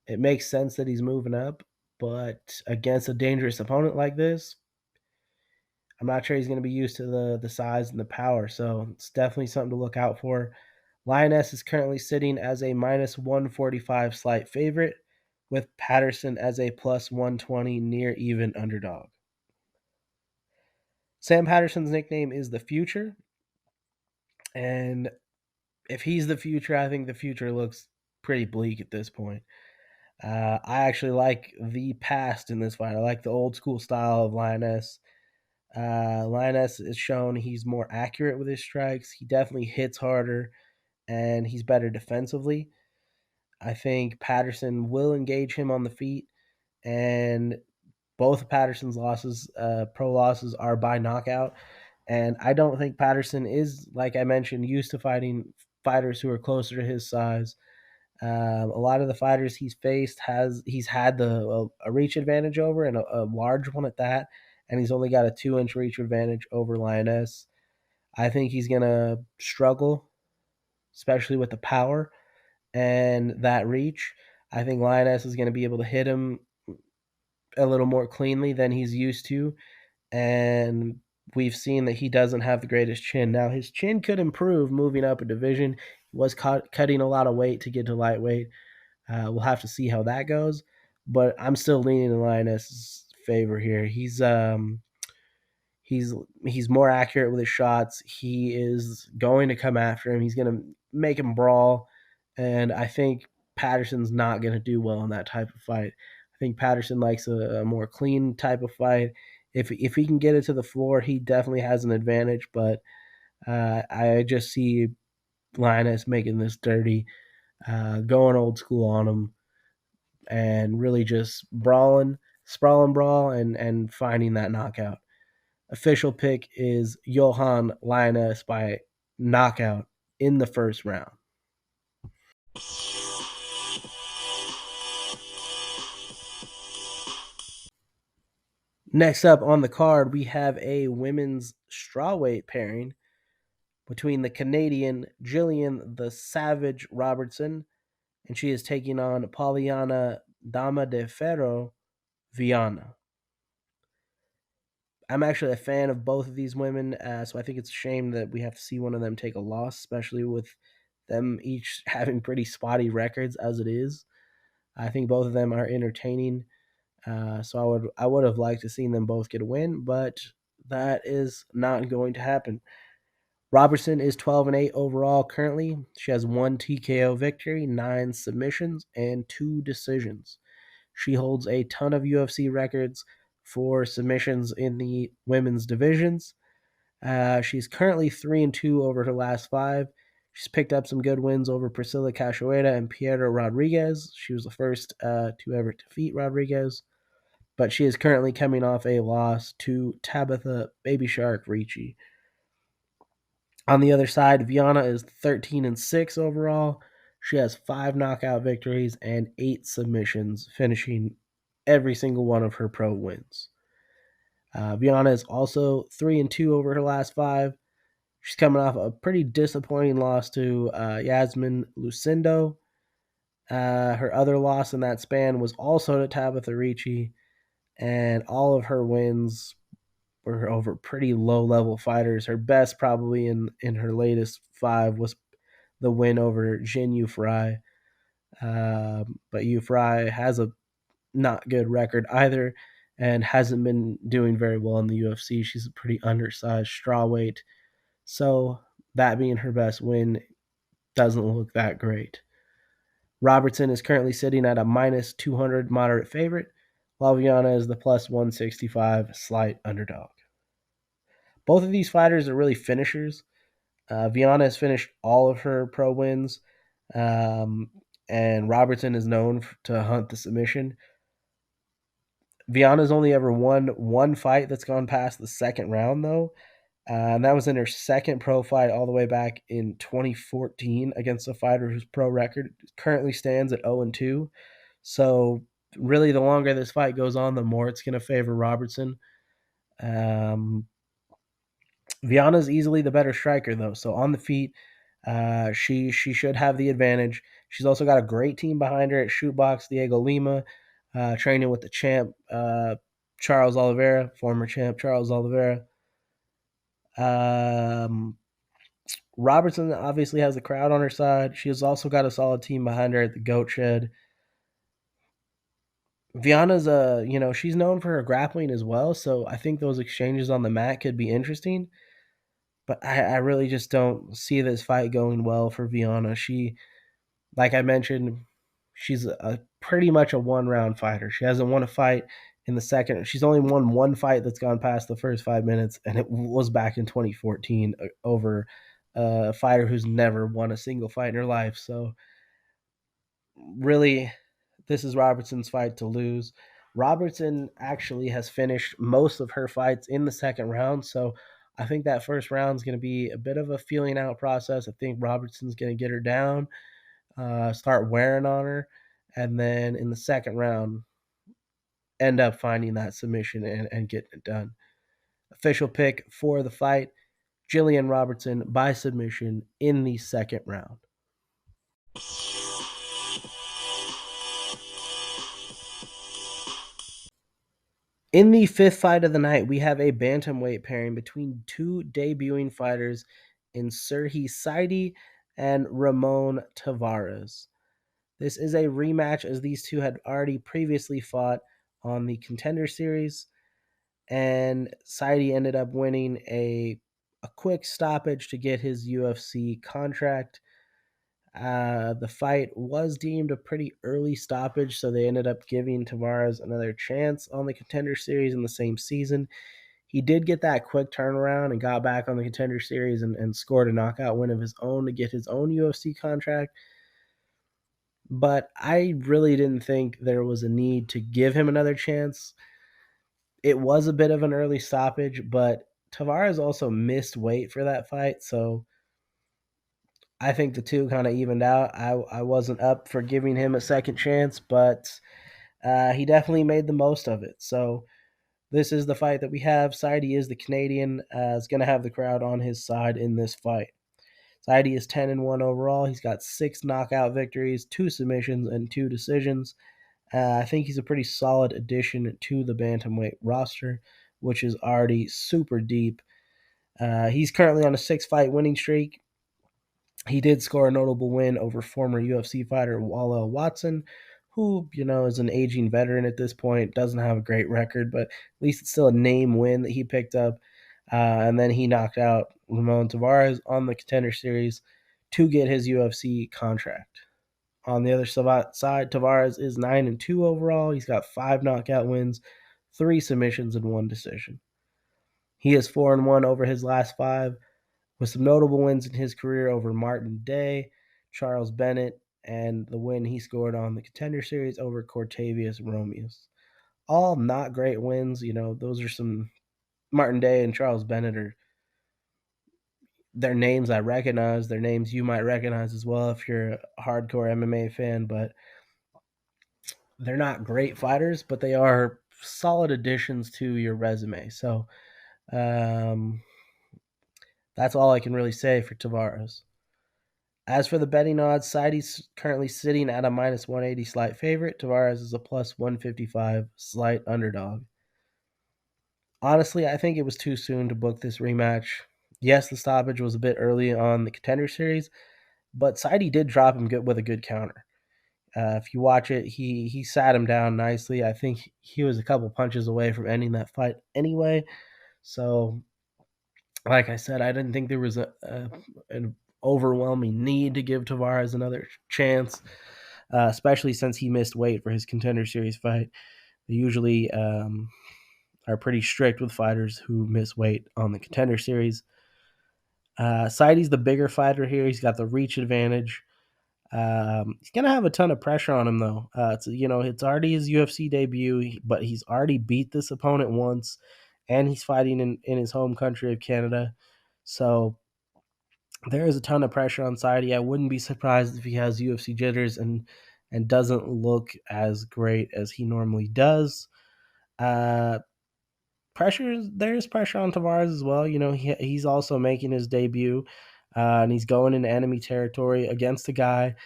it makes sense that he's moving up. But against a dangerous opponent like this, I'm not sure he's going to be used to the size and the power. So it's definitely something to look out for. Lainesse is currently sitting as a minus 145 slight favorite, with Patterson as a plus 120 near even underdog. Sam Patterson's nickname is the Future. And if he's the future, I think the future looks pretty bleak at this point. I actually like the past in this fight. I like the old school style of Lainesse. Lainesse is shown he's more accurate with his strikes. He definitely hits harder, and he's better defensively. I think Patterson will engage him on the feet, and both of Patterson's losses, pro losses, are by knockout. And I don't think Patterson is, like I mentioned, used to fighting fighters who are closer to his size. A lot of the fighters he's faced he's had a reach advantage over, and a large one at that, and he's only got a 2-inch reach advantage over Lainesse. I think he's gonna struggle, especially with the power and that reach. I think Lainesse is gonna be able to hit him a little more cleanly than he's used to, and we've seen that he doesn't have the greatest chin. Now, his chin could improve moving up a division. He was cutting a lot of weight to get to lightweight. We'll have to see how that goes, but I'm still leaning in Lainesse's favor here. He's more accurate with his shots. He is going to come after him. He's going to make him brawl, and I think Patterson's not going to do well in that type of fight. I think Patterson likes a more clean type of fight. If he can get it to the floor, he definitely has an advantage. But I just see Lainesse making this dirty, going old school on him, and really just sprawl and brawl, and finding that knockout. Official pick is Yohan Lainesse by knockout in the first round. Next up on the card, we have a women's strawweight pairing between the Canadian Gillian the Savage Robertson, and she is taking on Polyana Dama de Ferro Viana. I'm actually a fan of both of these women, so I think it's a shame that we have to see one of them take a loss, especially with them each having pretty spotty records as it is. I think both of them are entertaining, so I would have liked to seen them both get a win, but that is not going to happen. Robertson is 12-8 overall currently. She has 1 TKO victory, 9 submissions, and 2 decisions. She holds a ton of UFC records for submissions in the women's divisions. She's currently 3-2 over her last 5. She's picked up some good wins over Priscila Cachoeira and Piera Rodriguez. She was the first to ever defeat Rodriguez. but she is currently coming off a loss to Tabitha Baby Shark Ricci. On the other side, Viana is 13-6 overall. She has 5 knockout victories and 8 submissions, finishing every single one of her pro wins. Viana is also 3-2 over her last 5. She's coming off a pretty disappointing loss to Jasmine Lucindo. Her other loss in that span was also to Tabitha Ricci, and all of her wins were over pretty low-level fighters. Her best probably in her latest 5 was the win over Jin Yufrei. But Yufrei has a not good record either and hasn't been doing very well in the UFC. She's a pretty undersized strawweight. So that being her best win doesn't look that great. Robertson is currently sitting at a minus 200 moderate favorite, while Viana is the plus 165 slight underdog. Both of these fighters are really finishers. Viana has finished all of her pro wins, and Robertson is known to hunt the submission. Viana's only ever won one fight that's gone past the second round, though, and that was in her second pro fight all the way back in 2014 against a fighter whose pro record currently stands at 0-2. So really, the longer this fight goes on, the more it's going to favor Robertson. Viana's easily the better striker, though. So on the feet, she should have the advantage. She's also got a great team behind her at Shootbox, Diego Lima, training with the champ, Charles Oliveira, former champ Charles Oliveira. Robertson obviously has the crowd on her side. She has also got a solid team behind her at the Goat Shed. Viana's she's known for her grappling as well, so I think those exchanges on the mat could be interesting. But I really just don't see this fight going well for Viana. She, like I mentioned, she's pretty much a one-round fighter. She hasn't won a fight in the second. She's only won one fight that's gone past the first 5 minutes, and it was back in 2014 over a fighter who's never won a single fight in her life. So really, this is Robertson's fight to lose. Robertson actually has finished most of her fights in the second round, so I think that first round is going to be a bit of a feeling out process. I think Robertson's going to get her down, start wearing on her, and then in the second round, end up finding that submission and getting it done. Official pick for the fight, Gillian Robertson by submission in the second round. In the fifth fight of the night, we have a bantamweight pairing between two debuting fighters in Serhiy Sidey and Ramon Taveras. This is a rematch as these two had already previously fought on the Contender Series, and Sidey ended up winning a quick stoppage to get his UFC contract. The fight was deemed a pretty early stoppage, so they ended up giving Taveras another chance on the Contender Series in the same season. He did get that quick turnaround and got back on the Contender Series and scored a knockout win of his own to get his own UFC contract. But I really didn't think there was a need to give him another chance. It was a bit of an early stoppage, but Taveras also missed weight for that fight, so I think the two kind of evened out. I wasn't up for giving him a second chance, but he definitely made the most of it. So this is the fight that we have. Sidey is the Canadian, is going to have the crowd on his side in this fight. Sidey is 10-1 overall. He's got 6 knockout victories, 2 submissions, and 2 decisions. I think he's a pretty solid addition to the bantamweight roster, which is already super deep. He's currently on a 6-fight winning streak. He did score a notable win over former UFC fighter Walla Watson, who, is an aging veteran at this point, doesn't have a great record, but at least it's still a name win that he picked up. And then he knocked out Ramon Taveras on the Contender Series to get his UFC contract. On the other side, Taveras is 9-2 overall. He's got 5 knockout wins, 3 submissions, and 1 decision. He is 4-1 over his last 5, with some notable wins in his career over Martin Day, Charles Bennett, and the win he scored on the Contender Series over Cortavius Romeus. all not great wins. Those are some Martin-Day and Charles Bennett are their names I recognize. Their names you might recognize as well if you're a hardcore MMA fan, but they're not great fighters, but they are solid additions to your resume. So um, that's all I can really say for Taveras. As for the betting odds, Sidey's currently sitting at a minus 180 slight favorite. Taveras is a plus 155 slight underdog. Honestly, I think it was too soon to book this rematch. Yes, the stoppage was a bit early on the Contender Series, but Sidey did drop him good with a good counter. If you watch it, he sat him down nicely. I think he was a couple punches away from ending that fight anyway. So, like I said, I didn't think there was an overwhelming need to give Taveras another chance, especially since he missed weight for his Contender Series fight. They usually are pretty strict with fighters who miss weight on the Contender Series. Sidey's the bigger fighter here. He's got the reach advantage. He's gonna have a ton of pressure on him though. It's already his UFC debut, but he's already beat this opponent once, and he's fighting in his home country of Canada. So there is a ton of pressure on Sidey. I wouldn't be surprised if he has UFC jitters and doesn't look as great as he normally does. There's pressure on Taveras as well. He's also making his debut, and he's going into enemy territory against a guy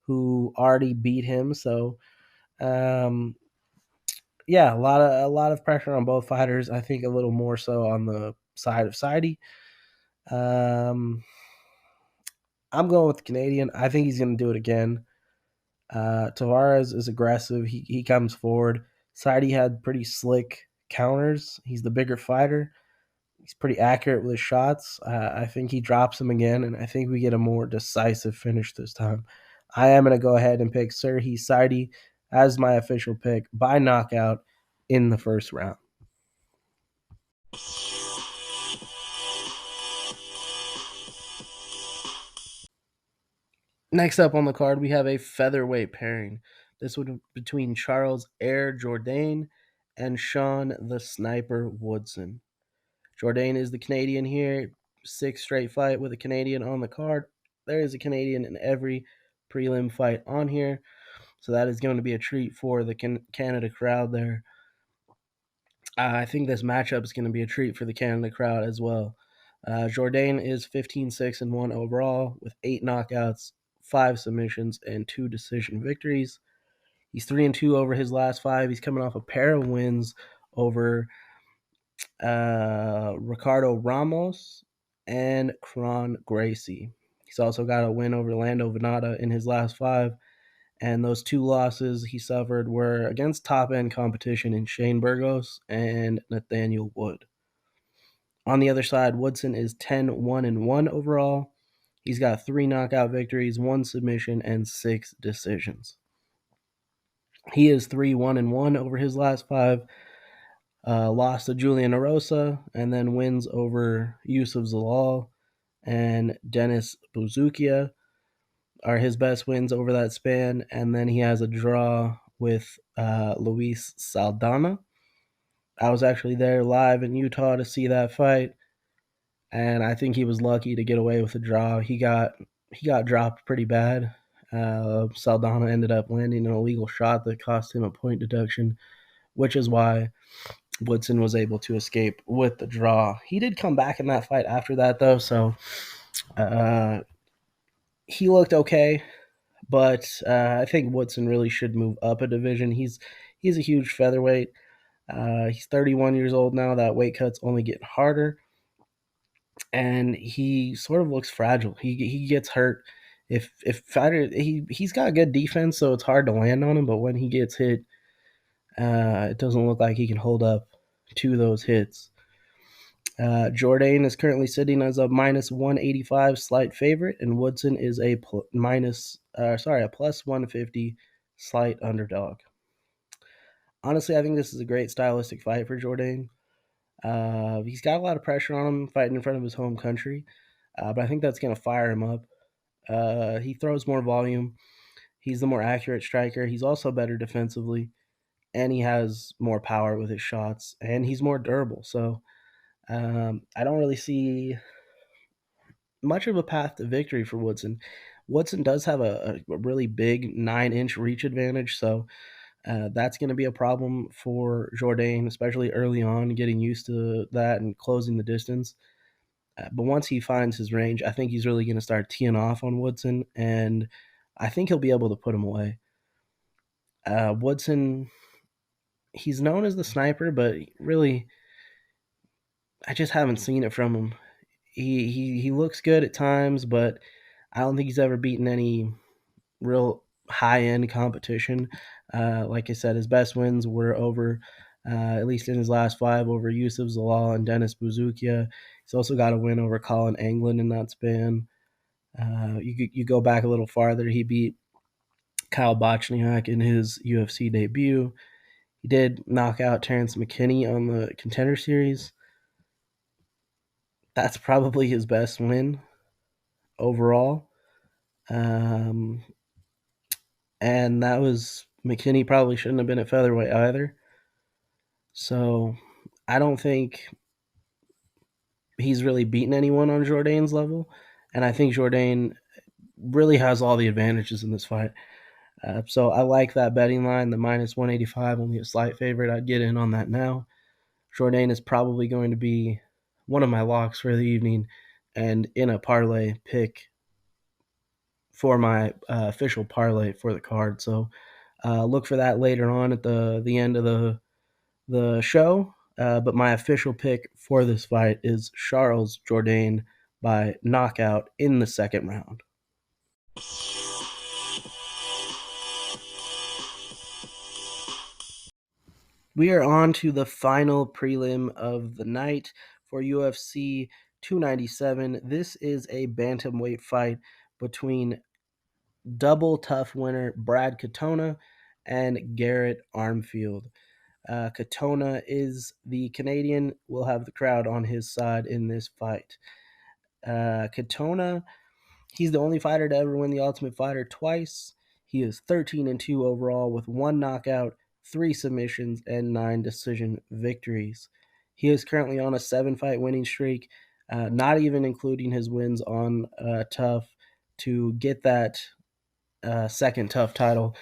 who already beat him. So, yeah, a lot of pressure on both fighters. I think a little more so on the side of Sidey. I'm going with the Canadian. I think he's going to do it again. Taveras is aggressive. He comes forward. Sidey had pretty slick counters. He's the bigger fighter. He's pretty accurate with his shots. I think he drops him again, and I think we get a more decisive finish this time. I am going to go ahead and pick Serhiy Sidey as my official pick by knockout in the first round. Next up on the card, we have a featherweight pairing. This would be between Charles Air Jourdain and Sean the Sniper Woodson. Jourdain is the Canadian here. 6th straight fight with a Canadian on the card. There is a Canadian in every prelim fight on here. So that is going to be a treat for the Canada crowd there. I think this matchup is going to be a treat for the Canada crowd as well. Jourdain is 15-6-1 overall with 8 knockouts, 5 submissions, and 2 decision victories. He's 3-2 over his last 5. He's coming off a pair of wins over Ricardo Ramos and Kron Gracie. He's also got a win over Lando Venata in his last 5. And those 2 losses he suffered were against top-end competition in Shane Burgos and Nathaniel Wood. On the other side, Woodson is 10-1-1 overall. He's got 3 knockout victories, 1 submission, and 6 decisions. He is 3-1-1 over his last 5. Lost to Julian Erosa, and then wins over Yusuf Zalal and Dennis Buzukia are his best wins over that span. And then he has a draw with Luis Saldana. I was actually there live in Utah to see that fight, and I think he was lucky to get away with a draw. He got dropped pretty bad. Saldana ended up landing an illegal shot that cost him a point deduction, which is why Woodson was able to escape with the draw. He did come back in that fight after that, though, so he looked okay, but I think Woodson really should move up a division. He's a huge featherweight. He's 31 years old now. That weight cut's only getting harder, and he sort of looks fragile. He gets hurt. If fighter he's got good defense, so it's hard to land on him. But when he gets hit, it doesn't look like he can hold up to those hits. Jourdain is currently sitting as a minus 185 slight favorite, and Woodson is a plus 150 slight underdog. Honestly, I think this is a great stylistic fight for Jourdain. He's got a lot of pressure on him fighting in front of his home country, but I think that's going to fire him up. He throws more volume. He's the more accurate striker. He's also better defensively. and he has more power with his shots, and he's more durable. So I don't really see much of a path to victory for Woodson. Woodson does have a really big 9-inch reach advantage, so that's going to be a problem for Jourdain, especially early on, getting used to that and closing the distance. But once he finds his range, I think he's really going to start teeing off on Woodson, and I think he'll be able to put him away. Woodson, he's known as the sniper, but really, I just haven't seen it from him. He looks good at times, but I don't think he's ever beaten any real high end competition. Like I said, his best wins were over, at least in his last 5, over Yusuf Zalal and Dennis Buzukia. He's also got a win over Colin Anglin in that span. You go back a little farther, he beat Kyle Bochniak in his UFC debut. He did knock out Terrence McKinney on the Contender Series. That's probably his best win overall. And that was McKinney probably shouldn't have been at featherweight either. So I don't think he's really beaten anyone on Jourdain's level. And I think Jourdain really has all the advantages in this fight. So I like that betting line, the minus 185, only a slight favorite. I'd get in on that now. Jourdain is probably going to be one of my locks for the evening and in a parlay pick for my official parlay for the card. So look for that later on at the end of the show. But my official pick for this fight is Charles Jourdain by knockout in the second round. We are on to the final prelim of the night for UFC 297. This is a bantamweight fight between double tough winner Brad Katona and Garrett Armfield. Katona is the Canadian, will have the crowd on his side in this fight. Katona, he's the only fighter to ever win the Ultimate Fighter twice. He is 13-2 overall with 1 knockout, 3 submissions, and 9 decision victories. He is currently on a 7-fight winning streak, not even including his wins on Tough to get that second Tough title.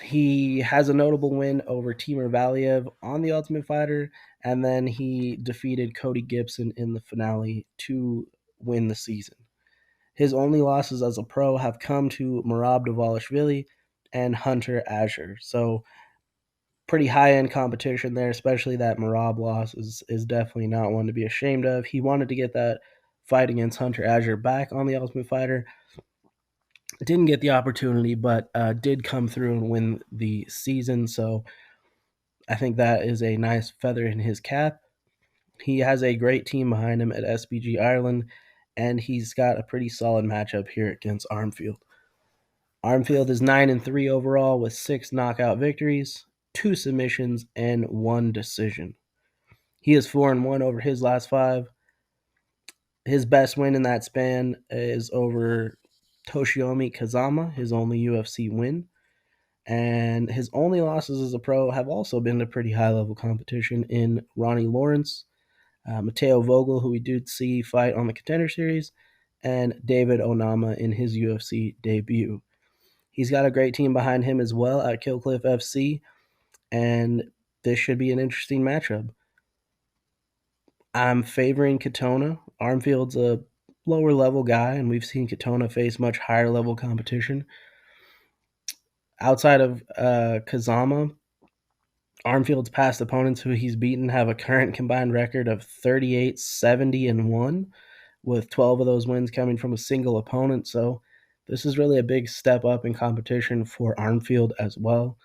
He has a notable win over Timur Valiev on the Ultimate Fighter, and then he defeated Cody Gibson in the finale to win the season. His only losses as a pro have come to Merab Dvalishvili and Hunter Azure. So pretty high-end competition there, especially that Merab loss is definitely not one to be ashamed of. He wanted to get that fight against Hunter Azure back on the Ultimate Fighter. Didn't get the opportunity, but did come through and win the season. So I think that is a nice feather in his cap. He has a great team behind him at SBG Ireland, and he's got a pretty solid matchup here against Armfield. Armfield is 9-3 overall with 6 knockout victories, 2 submissions, and 1 decision. He is 4-1 over his last 5. His best win in that span is over Toshiomi Kazama, his only UFC win. And his only losses as a pro have also been to pretty high-level competition in Ronnie Lawrence, Matteo Vogel, who we did see fight on the Contender Series, and David Onama in his UFC debut. He's got a great team behind him as well at Killcliff FC, and this should be an interesting matchup. I'm favoring Katona. Armfield's a lower level guy, and we've seen Katona face much higher level competition. Outside of Kazama, Armfield's past opponents who he's beaten have a current combined record of 38-70-1, with 12 of those wins coming from a single opponent. So this is really a big step up in competition for Armfield as well.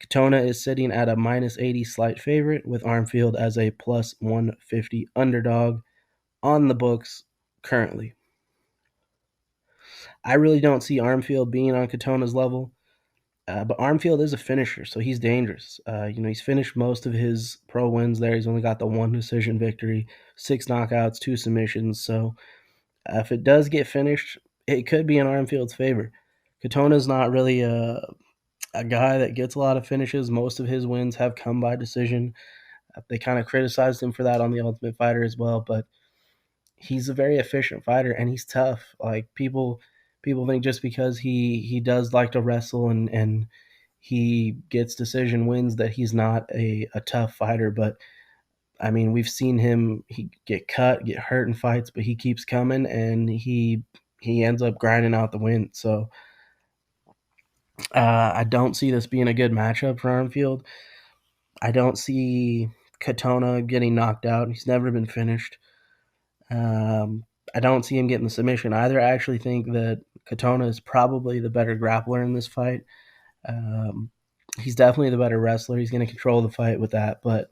Katona is sitting at a minus 80 slight favorite, with Armfield as a plus 150 underdog on the books currently. I really don't see Armfield being on Katona's level. But Armfield is a finisher, so he's dangerous. He's finished most of his pro wins there. He's only got the 1 decision victory, 6 knockouts, 2 submissions. So if it does get finished, it could be in Armfield's favor. Katona's not really a a guy that gets a lot of finishes. Most of his wins have come by decision. They kind of criticized him for that on The Ultimate Fighter as well, but he's a very efficient fighter and he's tough. Like people think just because he does like to wrestle and he gets decision wins that he's not a tough fighter. But I mean, we've seen him he get cut, get hurt in fights, but he keeps coming and he ends up grinding out the win. So I don't see this being a good matchup for Armfield. I don't see Katona getting knocked out. He's never been finished. I don't see him getting the submission either. I actually think that Katona is probably the better grappler in this fight. Um, he's definitely the better wrestler. He's going to control the fight with that. But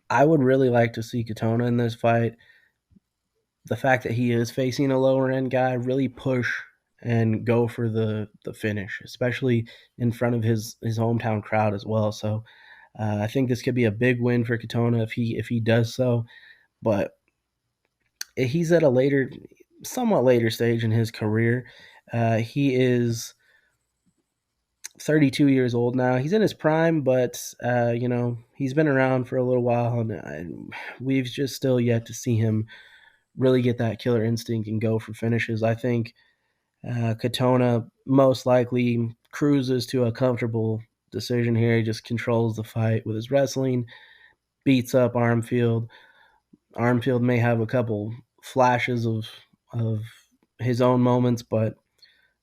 I would really like to see Katona in this fight. The fact that he is facing a lower end guy, really push and go for the finish, especially in front of his hometown crowd as well. So I think this could be a big win for Katona if he does so. But he's at a somewhat later stage in his career. He is 32 years old now. He's in his prime, but he's been around for a little while, and we've just still yet to see him really get that killer instinct and go for finishes. I think Katona most likely cruises to a comfortable decision here. He just controls the fight with his wrestling, beats up Armfield. Armfield may have a couple flashes of his own moments, but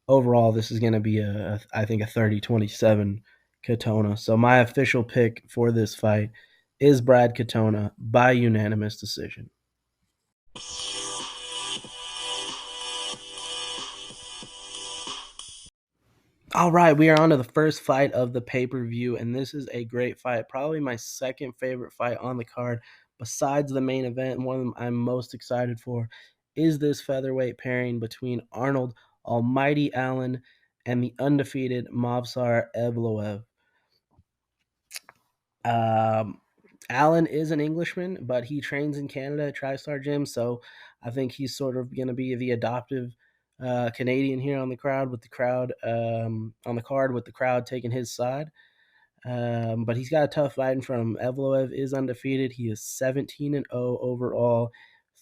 overall, this is going to be I think a 30-27 Katona. So my official pick for this fight is Brad Katona by unanimous decision. All right, we are on to the first fight of the pay-per-view, and this is a great fight. Probably my second favorite fight on the card, besides the main event. One I'm most excited for is this featherweight pairing between Arnold Almighty Allen and the undefeated Movsar Evloev. Allen is an Englishman, but he trains in Canada at TriStar Gym, so I think he's sort of going to be the adoptive Canadian here on the crowd with the crowd on the card with the crowd taking his side. But he's got a tough fight in front of him. Evloev is undefeated. He is 17-0 overall,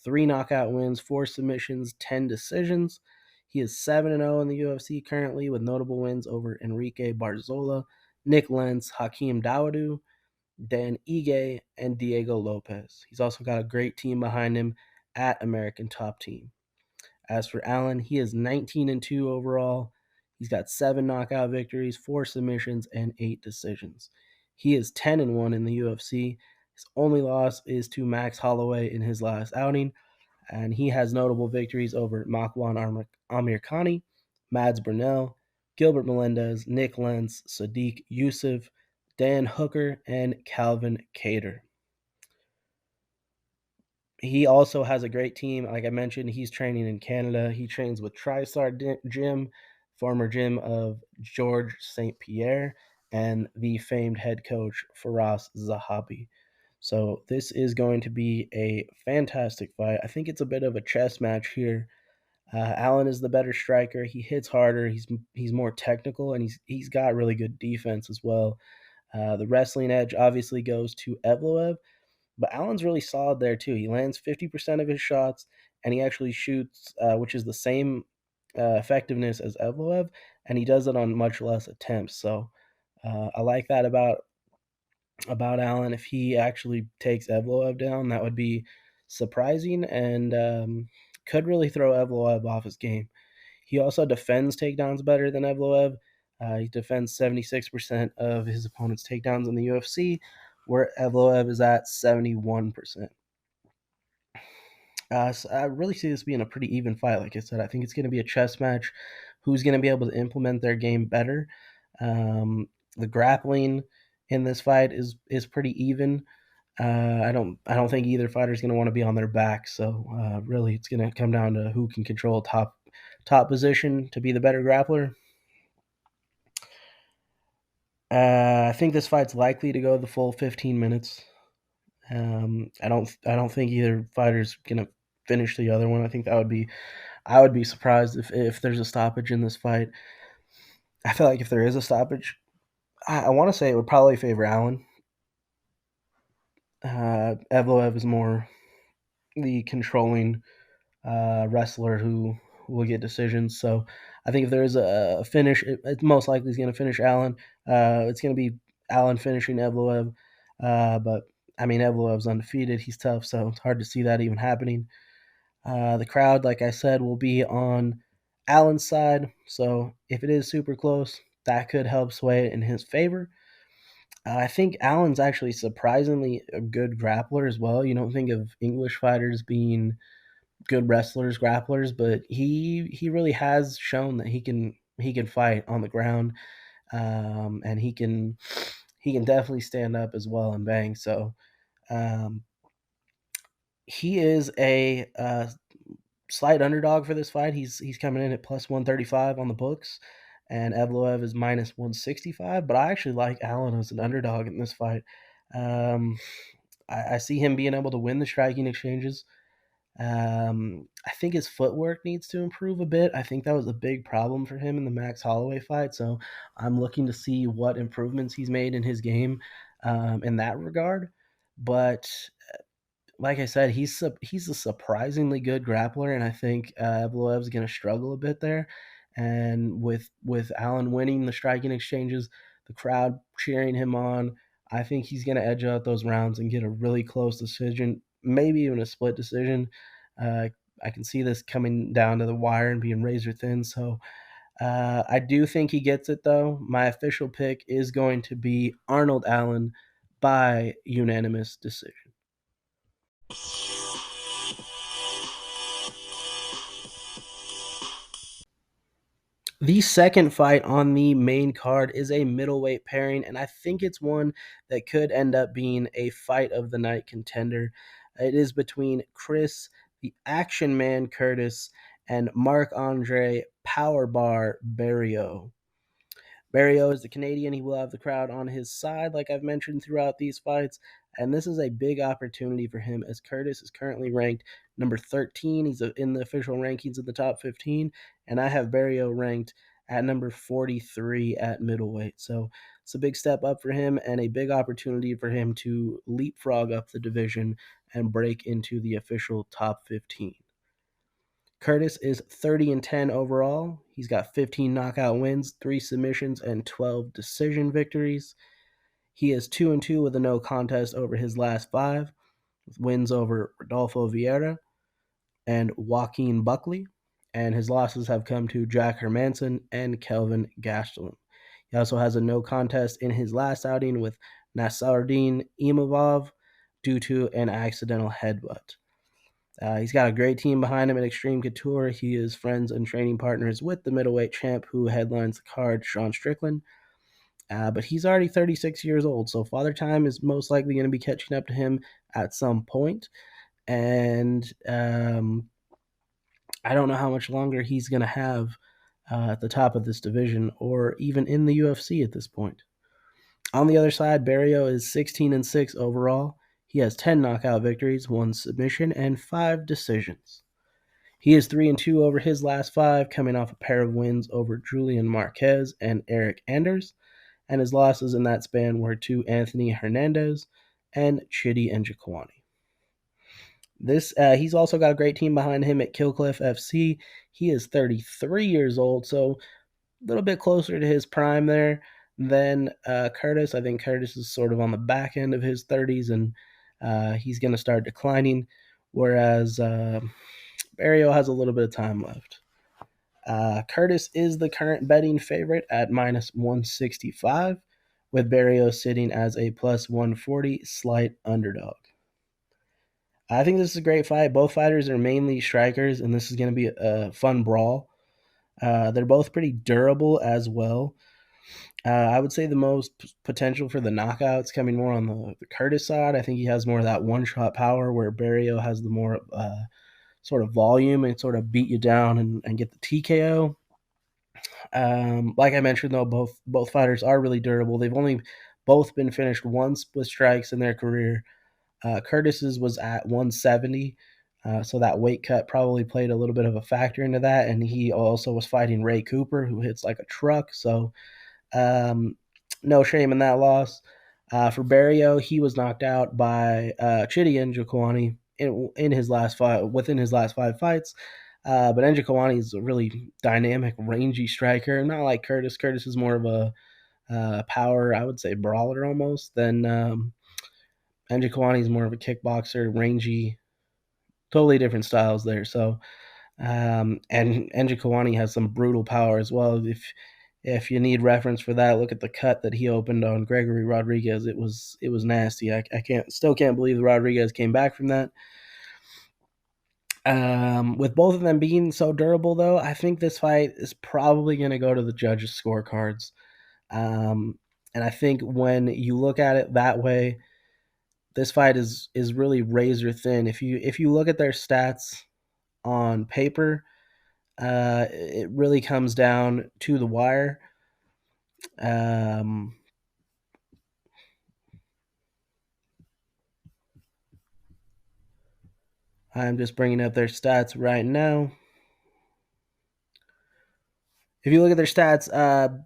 3 knockout wins, 4 submissions, 10 decisions. He is 7-0 in the UFC currently with notable wins over Enrique Barzola, Nick Lentz, Hakeem Dawodu, Dan Ige, and Diego Lopez. He's also got a great team behind him at American Top Team. As for Allen, he is 19-2 overall. He's got 7 knockout victories, 4 submissions, and 8 decisions. He is 10-1 in the UFC. His only loss is to Max Holloway in his last outing, and he has notable victories over Makwan Amirkhani, Mads Burnell, Gilbert Melendez, Nick Lentz, Sadiq Youssef, Dan Hooker, and Calvin Cater. He also has a great team. Like I mentioned, he's training in Canada. He trains with TriStar Gym, former gym of George St. Pierre, and the famed head coach Faraz Zahabi. So this is going to be a fantastic fight. I think it's a bit of a chess match here. Allen is the better striker. He hits harder. He's more technical, and he's got really good defense as well. The wrestling edge obviously goes to Evloev, but Allen's really solid there too. He lands 50% of his shots, and he actually shoots, which is the same effectiveness as Evloev, and he does it on much less attempts. So I like that about Allen. If he actually takes Evloev down, that would be surprising and could really throw Evloev off his game. He also defends takedowns better than Evloev. He defends 76% of his opponent's takedowns in the UFC, where Evloev is at 71%. So I really see this being a pretty even fight. Like I said, I think it's going to be a chess match. Who's going to be able to implement their game better? The grappling in this fight is pretty even. I don't think either fighter is going to want to be on their back. So really, it's going to come down to who can control top position to be the better grappler. I think this fight's likely to go the full 15 minutes. I don't think either fighter's gonna finish the other one. I think I would be surprised if there's a stoppage in this fight. I feel like if there is a stoppage, I want to say it would probably favor Allen. Evloev is more the controlling wrestler who will get decisions. So I think if there is a finish, it most likely is going to finish Allen. It's going to be Allen finishing Evloev. But I mean, Evloev's undefeated. He's tough, so it's hard to see that even happening. The crowd, like I said, will be on Allen's side. So if it is super close, that could help sway it in his favor. I think Allen's actually surprisingly a good grappler as well. You don't think of English fighters being good wrestlers, grapplers, but he really has shown that he can fight on the ground, and he can definitely stand up as well and bang. So um, he is a slight underdog for this fight. He's coming in at plus 135 on the books, and Evloev is minus 165. But I actually like Allen as an underdog in this fight. Um, I see him being able to win the striking exchanges. I think his footwork needs to improve a bit. I think that was a big problem for him in the Max Holloway fight. So I'm looking to see what improvements he's made in his game in that regard. But like I said, he's a surprisingly good grappler, and I think Evloev's going to struggle a bit there. And with Allen winning the striking exchanges, the crowd cheering him on, I think he's going to edge out those rounds and get a really close decision, maybe even a split decision. Uh, I can see this coming down to the wire and being razor thin. So I do think he gets it, though. My official pick is going to be Arnold Allen by unanimous decision. The second fight on the main card is a middleweight pairing, and I think it's one that could end up being a fight of the night contender. It is between Chris, the Action Man Curtis, and Marc-Andre Power Bar Barriault. Barriault is the Canadian. He will have the crowd on his side, like I've mentioned throughout these fights. And this is a big opportunity for him as Curtis is currently ranked number 13. He's in the official rankings of the top 15. And I have Barriault ranked at number 43 at middleweight. So it's a big step up for him and a big opportunity for him to leapfrog up the division and break into the official top 15. Curtis is 30-10 overall. He's got 15 knockout wins, 3 submissions, and 12 decision victories. He is 2-2 with a no contest over his last 5, with wins over Rodolfo Vieira and Joaquin Buckley. And his losses have come to Jack Hermanson and Kelvin Gastelum. He also has a no contest in his last outing with Nassourdine Imavov due to an accidental headbutt. He's got a great team behind him at Extreme Couture. He is friends and training partners with the middleweight champ who headlines the card, Sean Strickland. But he's already 36 years old, so Father Time is most likely going to be catching up to him at some point. And I don't know how much longer he's going to have at the top of this division or even in the UFC at this point. On the other side, Barriault is 16-6 overall. He has 10 knockout victories, 1 submission, and 5 decisions. He is 3-2 over his last 5, coming off a pair of wins over Julian Marquez and Eric Anders, and his losses in that span were to Anthony Hernandez and Chidi Njokuani. He's also got a great team behind him at Killcliff FC. He is 33 years old, so a little bit closer to his prime there than Curtis. I think Curtis is sort of on the back end of his 30s, and he's going to start declining, whereas Barriault has a little bit of time left. Curtis is the current betting favorite at minus 165, with Barriault sitting as a plus 140 slight underdog. I think this is a great fight. Both fighters are mainly strikers, and this is going to be a fun brawl. They're both pretty durable as well. I would say the most potential for the knockouts coming more on the Curtis side. I think he has more of that one-shot power, where Barriault has the more sort of volume and sort of beat you down and get the TKO. Like I mentioned, though, both fighters are really durable. They've only both been finished once with strikes in their career. Curtis's was at 170, so that weight cut probably played a little bit of a factor into that, and he also was fighting Ray Cooper, who hits like a truck. So no shame in that loss. For Barriault, he was knocked out by Chidi Njokuani in his last fight, within his last 5 fights. But Njokuani is a really dynamic, rangy striker. Not like Curtis. Curtis is more of a power, I would say, brawler almost. Than Njokuani is more of a kickboxer, rangy, totally different styles there. So, and Njokuani has some brutal power as well. If you need reference for that, look at the cut that he opened on Gregory Rodriguez. It was nasty. I can't believe Rodriguez came back from that. With both of them being so durable, though, I think this fight is probably going to go to the judges' scorecards. And I think when you look at it that way, this fight is really razor thin. If you look at their stats on paper, it really comes down to the wire. I'm just bringing up their stats right now. If you look at their stats,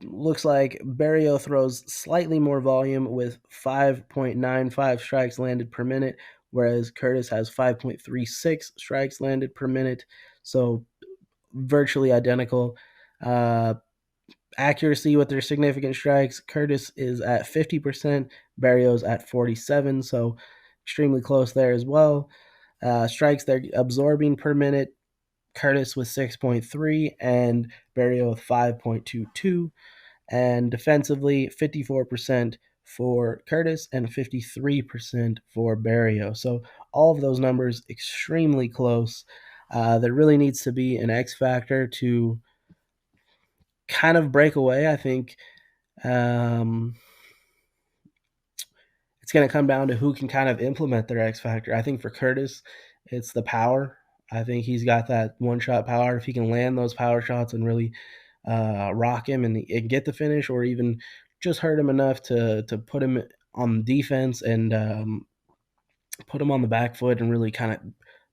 looks like Barriault throws slightly more volume with 5.95 strikes landed per minute, whereas Curtis has 5.36 strikes landed per minute. So virtually identical. Accuracy with their significant strikes, Curtis is at 50%, Barriault's at 47%, so extremely close there as well. Strikes they're absorbing per minute, Curtis with 6.3 and Barriault with 5.22. And defensively, 54% for Curtis and 53% for Barriault. So all of those numbers extremely close. There really needs to be an X factor to kind of break away. I think it's going to come down to who can kind of implement their X factor. I think for Curtis, it's the power. I think he's got that one-shot power. If he can land those power shots and really rock him and get the finish, or even just hurt him enough to put him on defense and put him on the back foot and really kind of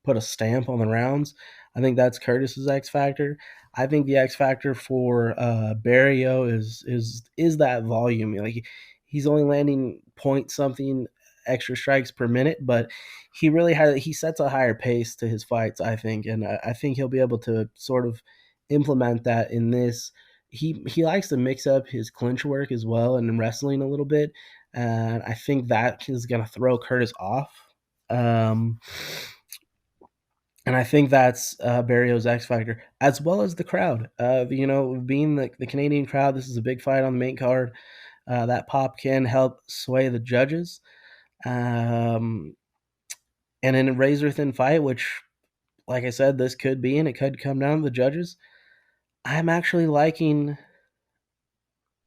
put a stamp on the rounds, I think that's Curtis's X factor. I think the X factor for Barriault is that volume. Like, he's only landing point something extra strikes per minute, but he sets a higher pace to his fights, I think, and I think he'll be able to sort of implement that in this. He likes to mix up his clinch work as well and wrestling a little bit, and I think that is going to throw Curtis off. Um, and I think that's Barriault's X factor, as well as the crowd. Being the Canadian crowd, this is a big fight on the main card. That pop can help sway the judges. And in a razor thin fight, which, like I said, this could be, and it could come down to the judges, I'm actually liking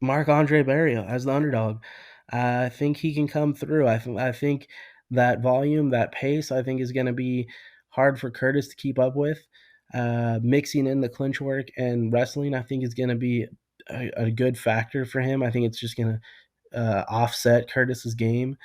Marc-Andre Barriault as the underdog. I think he can come through. I think that volume, that pace, I think is going to be hard for Curtis to keep up with. Mixing in the clinch work and wrestling, I think is going to be a good factor for him. I think it's just going to offset Curtis's game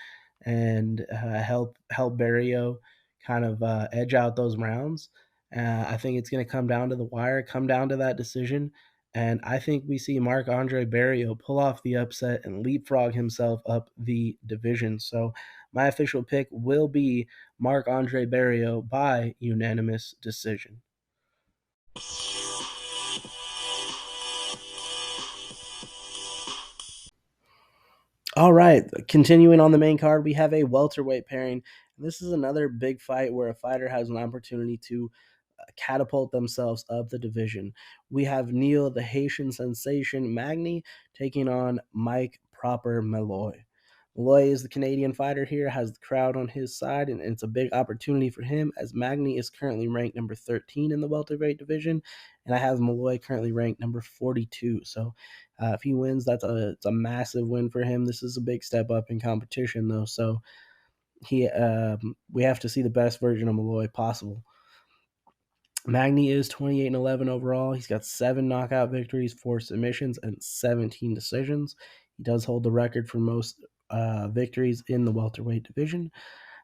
and help Barriault kind of edge out those rounds. I think it's going to come down to the wire, come down to that decision. And I think we see Marc-Andre Barriault pull off the upset and leapfrog himself up the division. So my official pick will be Marc-Andre Barriault by unanimous decision. All right, continuing on the main card, we have a welterweight pairing. This is another big fight where a fighter has an opportunity to catapult themselves up the division. We have Neil, the Haitian sensation, Magny, taking on Mike Proper Malott. Malott is the Canadian fighter here, has the crowd on his side, and it's a big opportunity for him as Magny is currently ranked number 13 in the welterweight division, and I have Malott currently ranked number 42. So if he wins, it's a massive win for him. This is a big step up in competition, though. So we have to see the best version of Malott possible. Magny is 28-11 overall. He's got 7 knockout victories, 4 submissions, and 17 decisions. He does hold the record for most victories in the welterweight division,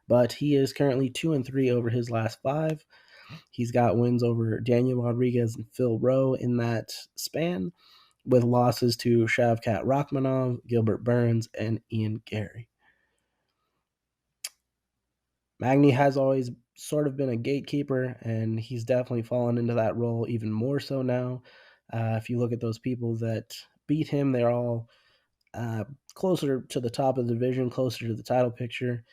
but he is currently 2-3 over his last 5. He's got wins over Daniel Rodriguez and Phil Rowe in that span. with losses to Shavkat Rakhmonov, Gilbert Burns, and Ian Gary. Magny has always sort of been a gatekeeper, and he's definitely fallen into that role even more so now. If you look at those people that beat him, they're all closer to the top of the division, closer to the title picture.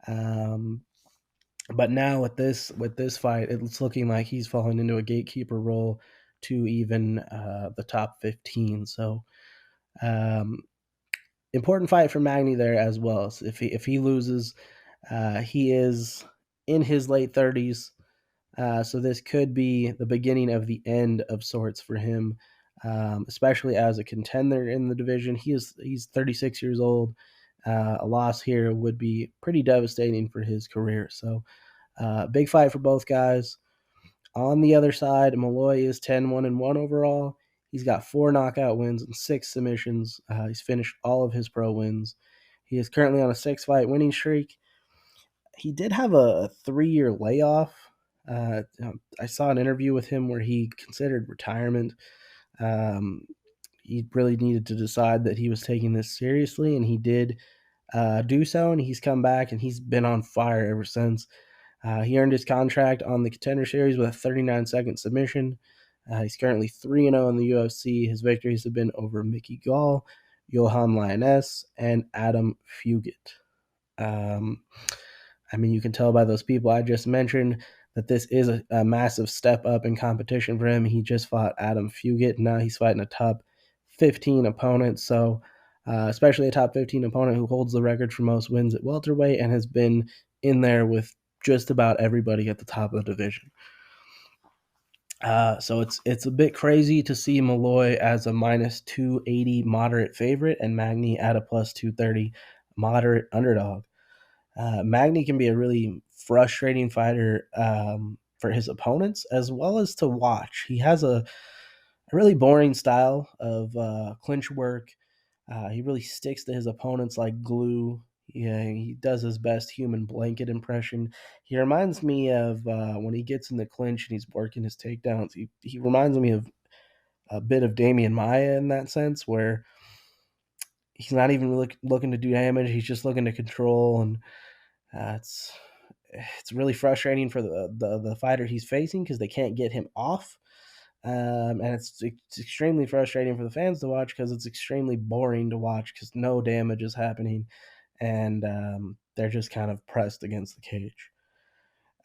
But now with this fight, it's looking like he's falling into a gatekeeper role to even the top 15. So important fight for Magny there as well. So if he loses, he is in his late 30s. So this could be the beginning of the end of sorts for him, especially as a contender in the division. He's 36 years old. A loss here would be pretty devastating for his career. So big fight for both guys. On the other side, Malott is 10-1-1 overall. He's got 4 knockout wins and 6 submissions. He's finished all of his pro wins. He is currently on a 6-fight winning streak. He did have a 3-year layoff. I saw an interview with him where he considered retirement. He really needed to decide that he was taking this seriously, and he did do so, and he's come back, and he's been on fire ever since. He earned his contract on the Contender Series with a 39-second submission. He's currently 3-0 in the UFC. His victories have been over Mickey Gall, Yohan Lainesse, and Adam Fugit. You can tell by those people I just mentioned that this is a massive step up in competition for him. He just fought Adam Fugit. Now he's fighting a top 15 opponent. So especially a top 15 opponent who holds the record for most wins at welterweight and has been in there with just about everybody at the top of the division. So it's a bit crazy to see Malott as a minus 280 moderate favorite and Magny at a plus 230 moderate underdog. Magny can be a really frustrating fighter for his opponents as well as to watch. He has a really boring style of clinch work. He really sticks to his opponents like glue. Yeah, he does his best human blanket impression. He reminds me of when he gets in the clinch and he's working his takedowns. He reminds me of a bit of Damian Maia in that sense, where he's not even looking to do damage. He's just looking to control, and it's really frustrating for the fighter he's facing because they can't get him off. And it's extremely frustrating for the fans to watch because it's extremely boring to watch because no damage is happening, and they're just kind of pressed against the cage.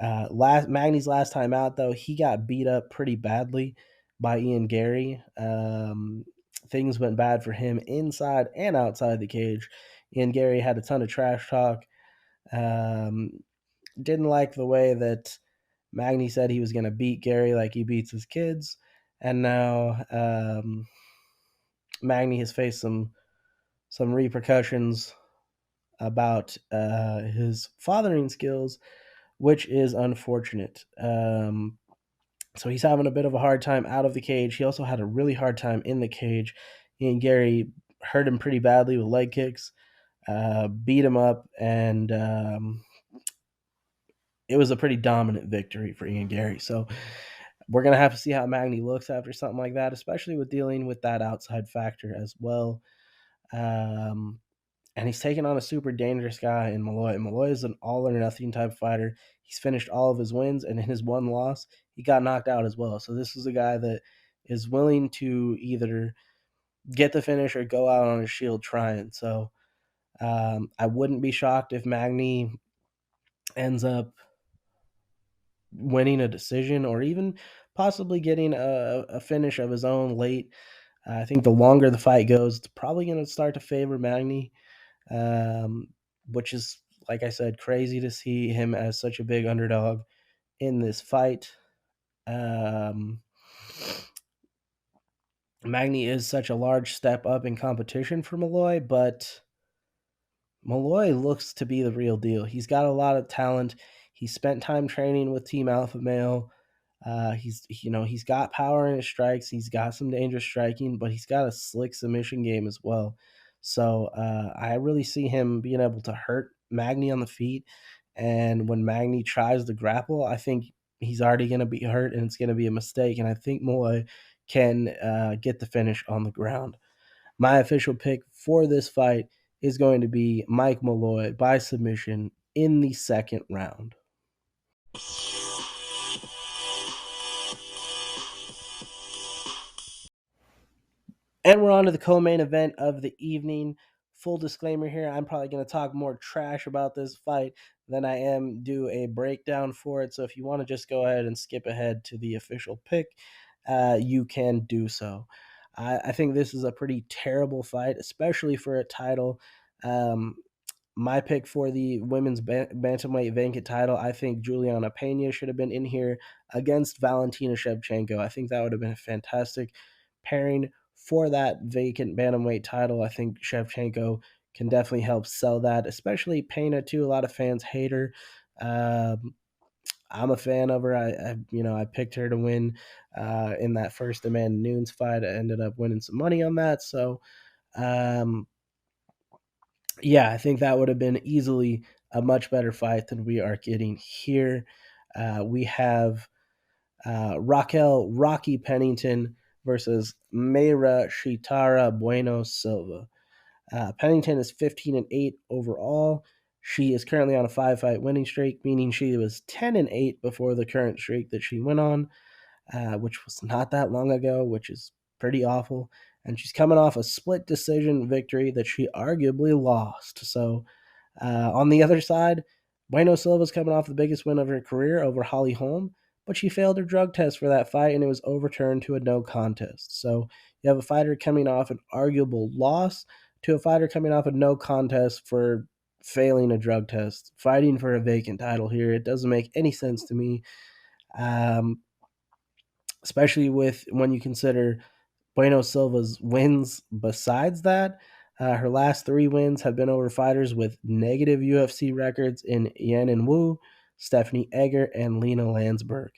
Magny's last time out, though, he got beat up pretty badly by Ian Gary. Things went bad for him inside and outside the cage. Ian Gary had a ton of trash talk. Didn't like the way that Magny said he was going to beat Gary like he beats his kids. And now Magny has faced some repercussions about his fathering skills, which is unfortunate. So he's having a bit of a hard time out of the cage. He also had a really hard time in the cage. Ian Gary hurt him pretty badly with leg kicks, beat him up, and it was a pretty dominant victory for Ian Gary. So we're going to have to see how Magny looks after something like that, especially with dealing with that outside factor as well. And he's taking on a super dangerous guy in Malott. Malott is an all-or-nothing type fighter. He's finished all of his wins, and in his one loss, he got knocked out as well. So this is a guy that is willing to either get the finish or go out on his shield trying. So I wouldn't be shocked if Magny ends up winning a decision or even possibly getting a finish of his own late. I think the longer the fight goes, it's probably going to start to favor Magny, which is, like I said, crazy to see him as such a big underdog in this fight. Magny is such a large step up in competition for Malott, but Malott looks to be the real deal. He's got a lot of talent. He spent time training with Team Alpha Male. He's got power in his strikes. He's got some dangerous striking, but he's got a slick submission game as well. So I really see him being able to hurt Magny on the feet. And when Magny tries to grapple, I think he's already going to be hurt, and it's going to be a mistake. And I think Malott can get the finish on the ground. My official pick for this fight is going to be Mike Malott by submission in the second round. And we're on to the co-main event of the evening. Full disclaimer here, I'm probably going to talk more trash about this fight than I am do a breakdown for it. So if you want to just go ahead and skip ahead to the official pick, you can do so. I think this is a pretty terrible fight, especially for a title. My pick for the women's bantamweight vacant title, I think Juliana Pena should have been in here against Valentina Shevchenko. I think that would have been a fantastic pairing for that vacant bantamweight title. I think Shevchenko can definitely help sell that, especially Pena too. A lot of fans hate her. I'm a fan of her. I picked her to win in that first Amanda Nunes fight. I ended up winning some money on that. So, yeah, I think that would have been easily a much better fight than we are getting here. We have Raquel Rocky Pennington versus Mayra Shitara Bueno Silva. Pennington is 15-8 overall. She is currently on a 5-fight winning streak, meaning she was 10-8 before the current streak that she went on, which was not that long ago, which is pretty awful. And she's coming off a split decision victory that she arguably lost. So on the other side, Bueno Silva's coming off the biggest win of her career over Holly Holm, but she failed her drug test for that fight and it was overturned to a no contest. So you have a fighter coming off an arguable loss to a fighter coming off a no contest for failing a drug test, fighting for a vacant title here. It doesn't make any sense to me, especially with when you consider Bueno Silva's wins besides that. Her last 3 wins have been over fighters with negative UFC records in Yanan Wu, Stephanie Egger, and Lena Landsberg.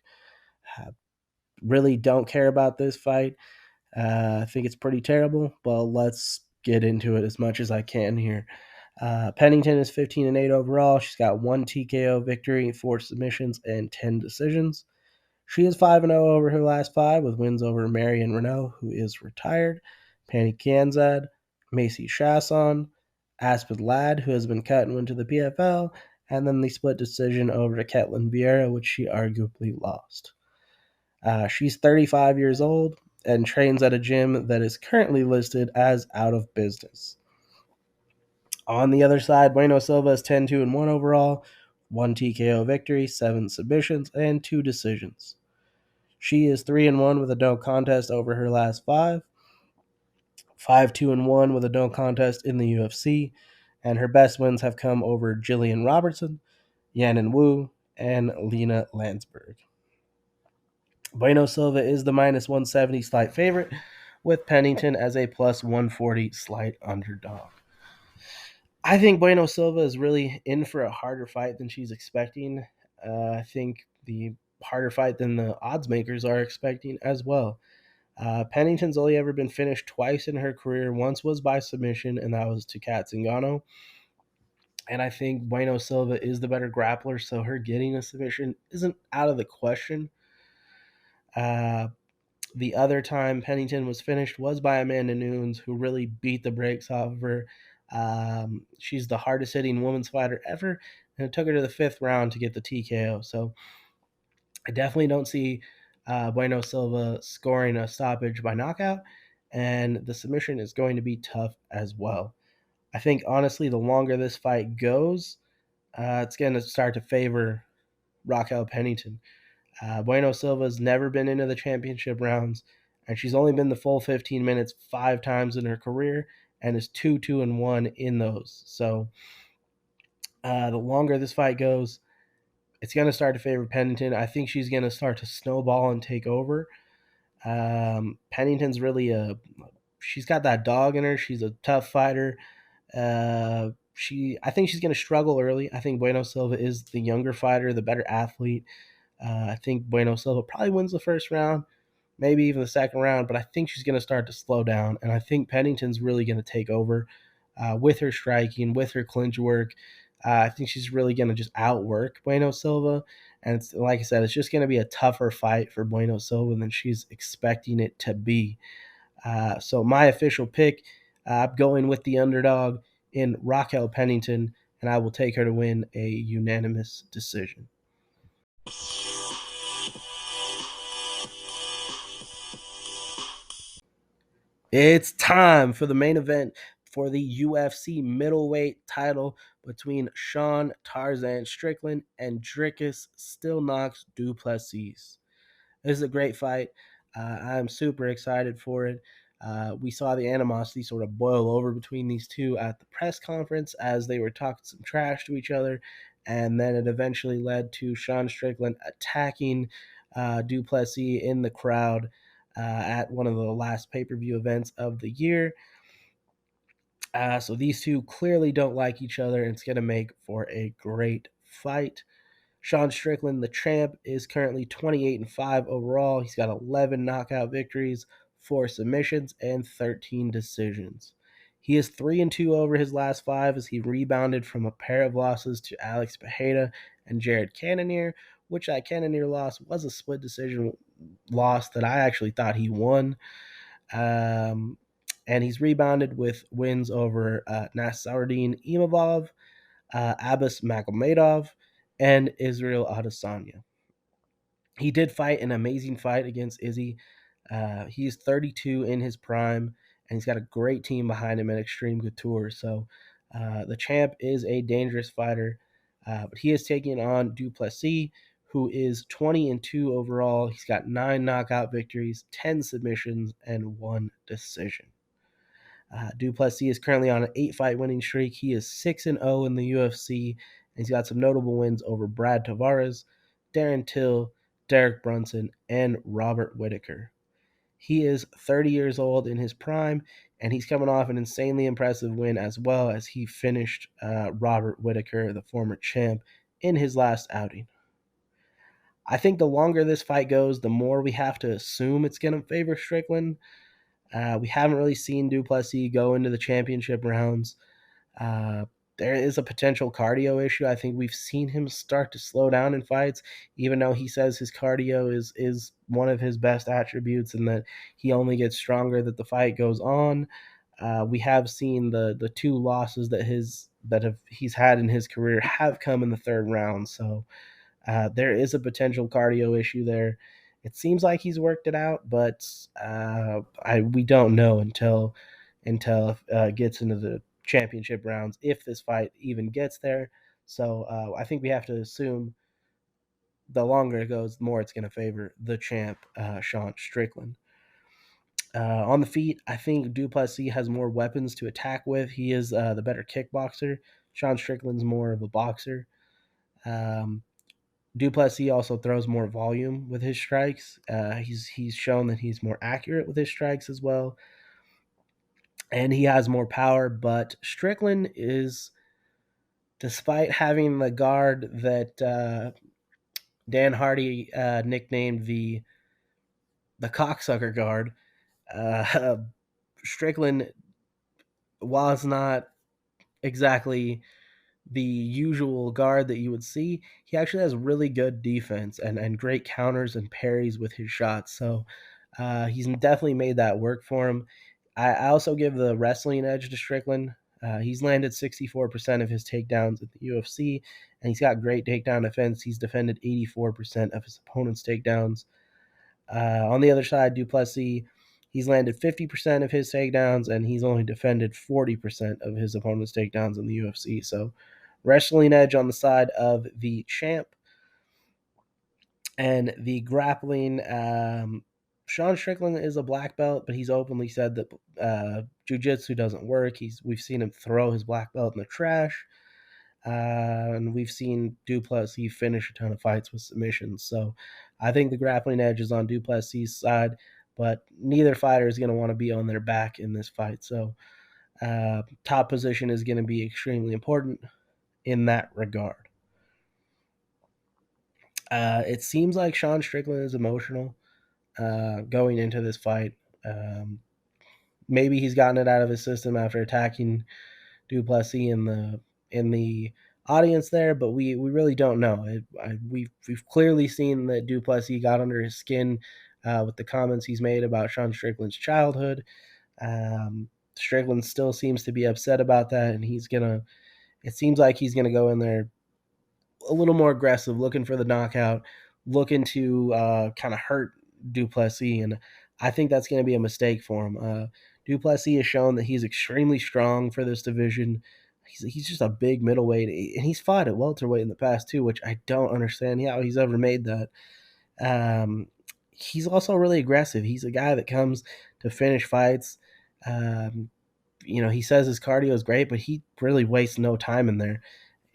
Really don't care about this fight. I think it's pretty terrible, but let's get into it as much as I can here. Pennington is 15-8 overall. She's got 1 TKO victory, 4 submissions, and 10 decisions. She is 5-0 over her last 5 with wins over Marion Renault, who is retired, Pani Kanzad, Macy Chasson, Aspen Ladd, who has been cut and went to the PFL, and then the split decision over to Ketlin Vieira, which she arguably lost. She's 35 years old and trains at a gym that is currently listed as out of business. On the other side, Bueno Silva is 10-2-1 overall, 1 TKO victory, 7 submissions, and 2 decisions. She is 3-1 with a no contest over her last 5, 5-2-1 with a no contest in the UFC, and her best wins have come over Gillian Robertson, Yanan Wu, and Lena Landsberg. Bueno Silva is the minus 170 slight favorite, with Pennington as a plus 140 slight underdog. I think Bueno Silva is really in for a harder fight than she's expecting. I think the harder fight than the odds makers are expecting as well. Pennington's only ever been finished twice in her career. Once was by submission, and that was to Kat Zingano. And I think Bueno Silva is the better grappler, so her getting a submission isn't out of the question. The other time Pennington was finished was by Amanda Nunes, who really beat the brakes off of her. She's the hardest hitting women's fighter ever, and it took her to the 5th round to get the TKO. So I definitely don't see Bueno Silva scoring a stoppage by knockout, and the submission is going to be tough as well. I think, honestly, the longer this fight goes, it's going to start to favor Raquel Pennington. Bueno Silva's never been into the championship rounds, and she's only been the full 15 minutes 5 times in her career, and is 2-2-1 in those. So the longer this fight goes, it's going to start to favor Pennington. I think she's going to start to snowball and take over. Pennington's really she's got that dog in her. She's a tough fighter. I think she's going to struggle early. I think Bueno Silva is the younger fighter, the better athlete. I think Bueno Silva probably wins the first round, maybe even the second round, but I think she's going to start to slow down, and I think Pennington's really going to take over. with her striking, with her clinch work. I think she's really going to just outwork Bueno Silva. And it's, like I said, it's just going to be a tougher fight for Bueno Silva than she's expecting it to be. So my official pick, I'm going with the underdog in Raquel Pennington, and I will take her to win a unanimous decision. It's time for the main event for the UFC middleweight title between Sean Tarzan Strickland and Dricus Du Plessis. This is a great fight. I'm super excited for it. We saw the animosity sort of boil over between these two at the press conference as they were talking some trash to each other, and then it eventually led to Sean Strickland attacking Du Plessis in the crowd at one of the last pay-per-view events of the year. So these two clearly don't like each other, and it's going to make for a great fight. Sean Strickland, the champ, is currently 28-5 overall. He's got 11 knockout victories, 4 submissions, and 13 decisions. He is 3-2 over his last 5 as he rebounded from a pair of losses to Alex Pereira and Jared Cannonier, which that Cannonier loss was a split decision loss that I actually thought he won. And he's rebounded with wins over Nasruddin Imavov, Abbas Magomedov, and Israel Adesanya. He did fight an amazing fight against Izzy. He's 32 in his prime, and he's got a great team behind him at Extreme Couture. So the champ is a dangerous fighter, but he is taking on Du Plessis, who is 20-2 overall. He's got 9 knockout victories, 10 submissions, and 1 decision. Du Plessis is currently on an 8-fight winning streak. He is 6-0 in the UFC, and he's got some notable wins over Brad Taveras, Darren Till, Derek Brunson, and Robert Whitaker. He is 30 years old in his prime, and he's coming off an insanely impressive win as well as he finished Robert Whitaker, the former champ, in his last outing. I think the longer this fight goes, the more we have to assume it's going to favor Strickland. We haven't really seen Du Plessis go into the championship rounds. There is a potential cardio issue. I think we've seen him start to slow down in fights, even though he says his cardio is one of his best attributes and that he only gets stronger that the fight goes on. We have seen the 2 losses that he's had in his career have come in the 3rd round. So there is a potential cardio issue there. It seems like he's worked it out, but we don't know until it gets into the championship rounds if this fight even gets there. So I think we have to assume the longer it goes, the more it's going to favor the champ, Sean Strickland. On the feet, I think Du Plessis has more weapons to attack with. He is the better kickboxer. Sean Strickland's more of a boxer. Du Plessis also throws more volume with his strikes. He's shown that he's more accurate with his strikes as well, and he has more power. But Strickland is, despite having the guard that Dan Hardy nicknamed the cocksucker guard, Strickland was not exactly the usual guard that you would see. He actually has really good defense and great counters and parries with his shots. So he's definitely made that work for him. I also give the wrestling edge to Strickland. He's landed 64% of his takedowns at the UFC, and he's got great takedown defense. He's defended 84% of his opponent's takedowns. On the other side, Du Plessis, he's landed 50% of his takedowns, and he's only defended 40% of his opponent's takedowns in the UFC. So wrestling edge on the side of the champ. And the grappling, Sean Strickland is a black belt, but he's openly said that jiu-jitsu doesn't work. We've seen him throw his black belt in the trash. And we've seen Du Plessis finish a ton of fights with submissions. So I think the grappling edge is on Du Plessis' side, but neither fighter is going to want to be on their back in this fight. So top position is going to be extremely important in that regard. It seems like Sean Strickland is emotional going into this fight. Maybe he's gotten it out of his system after attacking Du Plessis in the audience there, but we really don't know. We've clearly seen that Du Plessis got under his skin with the comments he's made about Sean Strickland's childhood. Strickland still seems to be upset about that, and it seems like he's gonna go in there a little more aggressive, looking for the knockout, looking to kind of hurt Du Plessis, and I think that's going to be a mistake for him. Du Plessis has shown that he's extremely strong for this division. He's just a big middleweight, and he's fought at welterweight in the past too, which I don't understand how he's ever made that. He's also really aggressive. He's a guy that comes to finish fights. Um, he says his cardio is great, but he really wastes no time in there,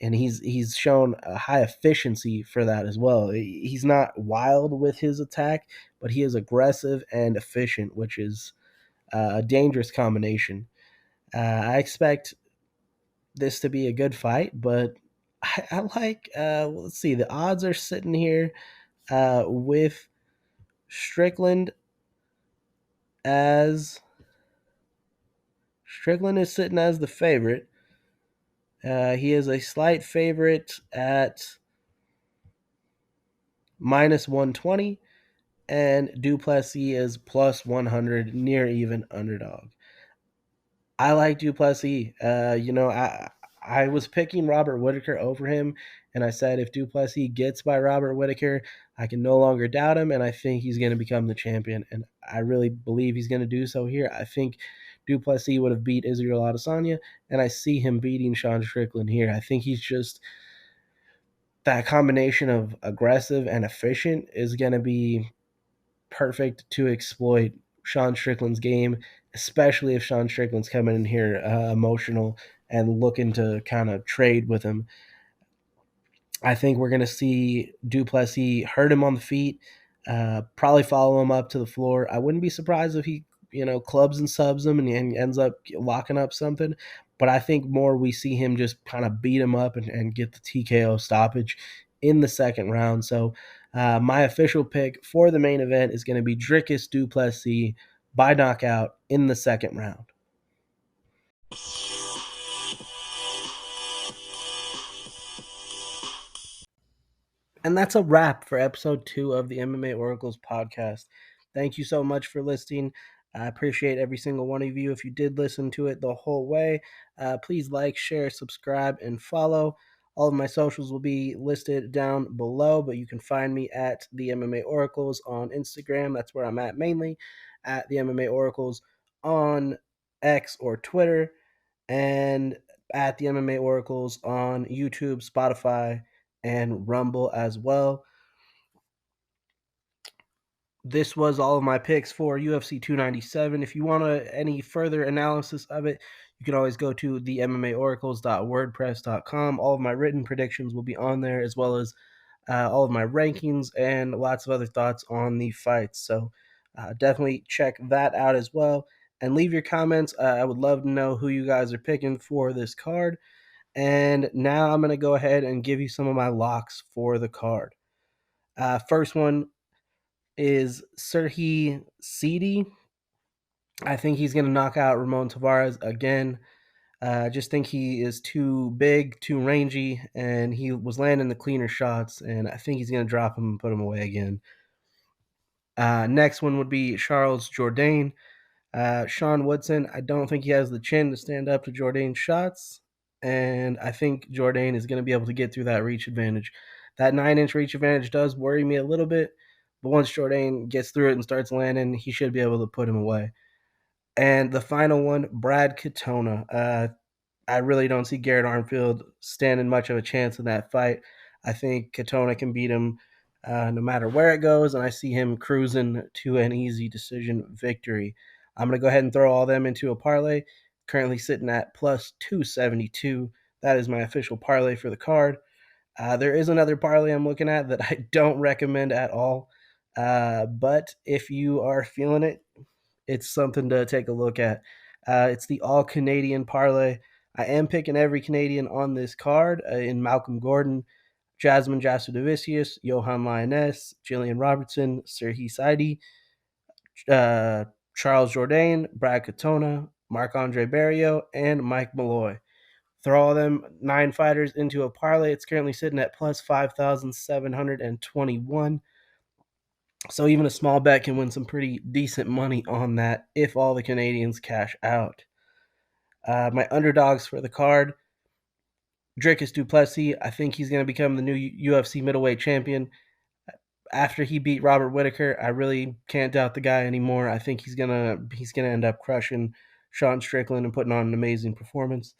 and he's shown a high efficiency for that as well. He's not wild with his attack, but he is aggressive and efficient, which is a dangerous combination. I expect this to be a good fight, but I like. Let's see, the odds are sitting here with Strickland as Strickland is sitting as the favorite. He is a slight favorite at minus 120, and Du Plessis is plus 100, near even underdog. I like Du Plessis. I was picking Robert Whitaker over him, and I said if Du Plessis gets by Robert Whitaker, I can no longer doubt him, and I think he's going to become the champion, and I really believe he's going to do so here. I think Du Plessis would have beat Israel Adesanya, and I see him beating Sean Strickland here. I think he's just that combination of aggressive and efficient is going to be perfect to exploit Sean Strickland's game, especially if Sean Strickland's coming in here emotional and looking to kind of trade with him. I think we're going to see Du Plessis hurt him on the feet, probably follow him up to the floor. I wouldn't be surprised if he, clubs and subs him and ends up locking up something. But I think more we see him just kind of beat him up and get the TKO stoppage in the second round. So my official pick for the main event is going to be Dricus Du Plessis by knockout in the second round. And that's a wrap for episode 2 of the MMA Oracles podcast. Thank you so much for listening. I appreciate every single one of you. If you did listen to it the whole way, please like, share, subscribe, and follow. All of my socials will be listed down below, but you can find me at the MMA Oracles on Instagram. That's where I'm at mainly, at the MMA Oracles on X or Twitter, and at the MMA Oracles on YouTube, Spotify, and Rumble as well. This was all of my picks for UFC 297. If you want any further analysis of it, you can always go to the MMAoracles.wordpress.com. All of my written predictions will be on there, as well as all of my rankings and lots of other thoughts on the fights. So definitely check that out as well. And leave your comments. I would love to know who you guys are picking for this card. And now I'm going to go ahead and give you some of my locks for the card. First one is Serhiy Sidey. I think he's going to knock out Ramon Taveras again. I just think he is too big, too rangy, and he was landing the cleaner shots, and I think he's going to drop him and put him away again. Next one would be Charles Jourdain. Sean Woodson, I don't think he has the chin to stand up to Jourdain's shots, and I think Jourdain is going to be able to get through that reach advantage. That 9-inch reach advantage does worry me a little bit, but once Jourdain gets through it and starts landing, he should be able to put him away. And the final one, Brad Katona. I really don't see Garrett Armfield standing much of a chance in that fight. I think Katona can beat him no matter where it goes, and I see him cruising to an easy decision victory. I'm going to go ahead and throw all them into a parlay, currently sitting at plus 272. That is my official parlay for the card. There is another parlay I'm looking at that I don't recommend at all, but if you are feeling it, it's something to take a look at. It's the all Canadian parlay. I am picking every Canadian on this card in Malcolm Gordon, Jasmine Jasudavicius, Yohan Lainesse, Gillian Robertson, Serhiy Sidey, Charles Jourdain, Brad Katona, Marc-Andre Barriault, and Mike Malloy. Throw all them 9 fighters into a parlay. It's currently sitting at plus 5,721. So even a small bet can win some pretty decent money on that if all the Canadians cash out. My underdogs for the card, Dricus Du Plessis. I think he's going to become the new UFC middleweight champion. After he beat Robert Whittaker, I really can't doubt the guy anymore. I think he's gonna end up crushing Sean Strickland and putting on an amazing performance.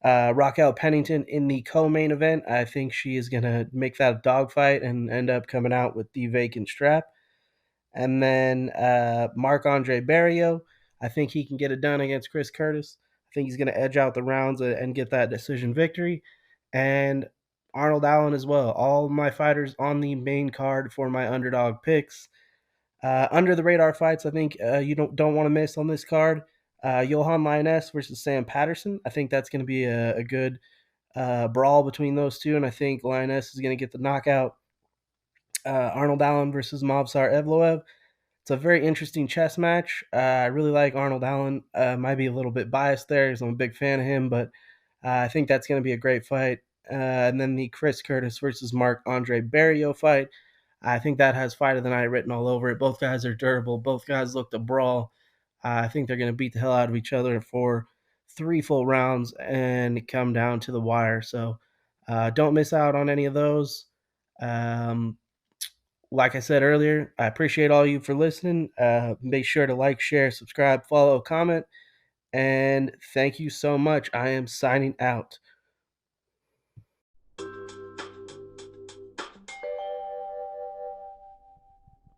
Raquel Pennington in the co-main event. I think she is going to make that a dogfight and end up coming out with the vacant strap. And then Marc-Andre Barriault. I think he can get it done against Chris Curtis. I think he's going to edge out the rounds and get that decision victory. And Arnold Allen as well. All my fighters on the main card for my underdog picks. Under the radar fights, I think you don't want to miss on this card. Yohan Lainesse versus Sam Patterson. I think that's going to be a good brawl between those two, and I think Lainesse is going to get the knockout. Arnold Allen versus Movsar Evloev. It's a very interesting chess match. I really like Arnold Allen. Might be a little bit biased there because I'm a big fan of him, but I think that's going to be a great fight. And then the Chris Curtis versus Marc-Andre Barriault fight. I think that has fight of the night written all over it. Both guys are durable. Both guys look to brawl. I think they're going to beat the hell out of each other for 3 full rounds and come down to the wire. So don't miss out on any of those. Like I said earlier, I appreciate all you for listening. Make sure to like, share, subscribe, follow, comment, and thank you so much. I am signing out.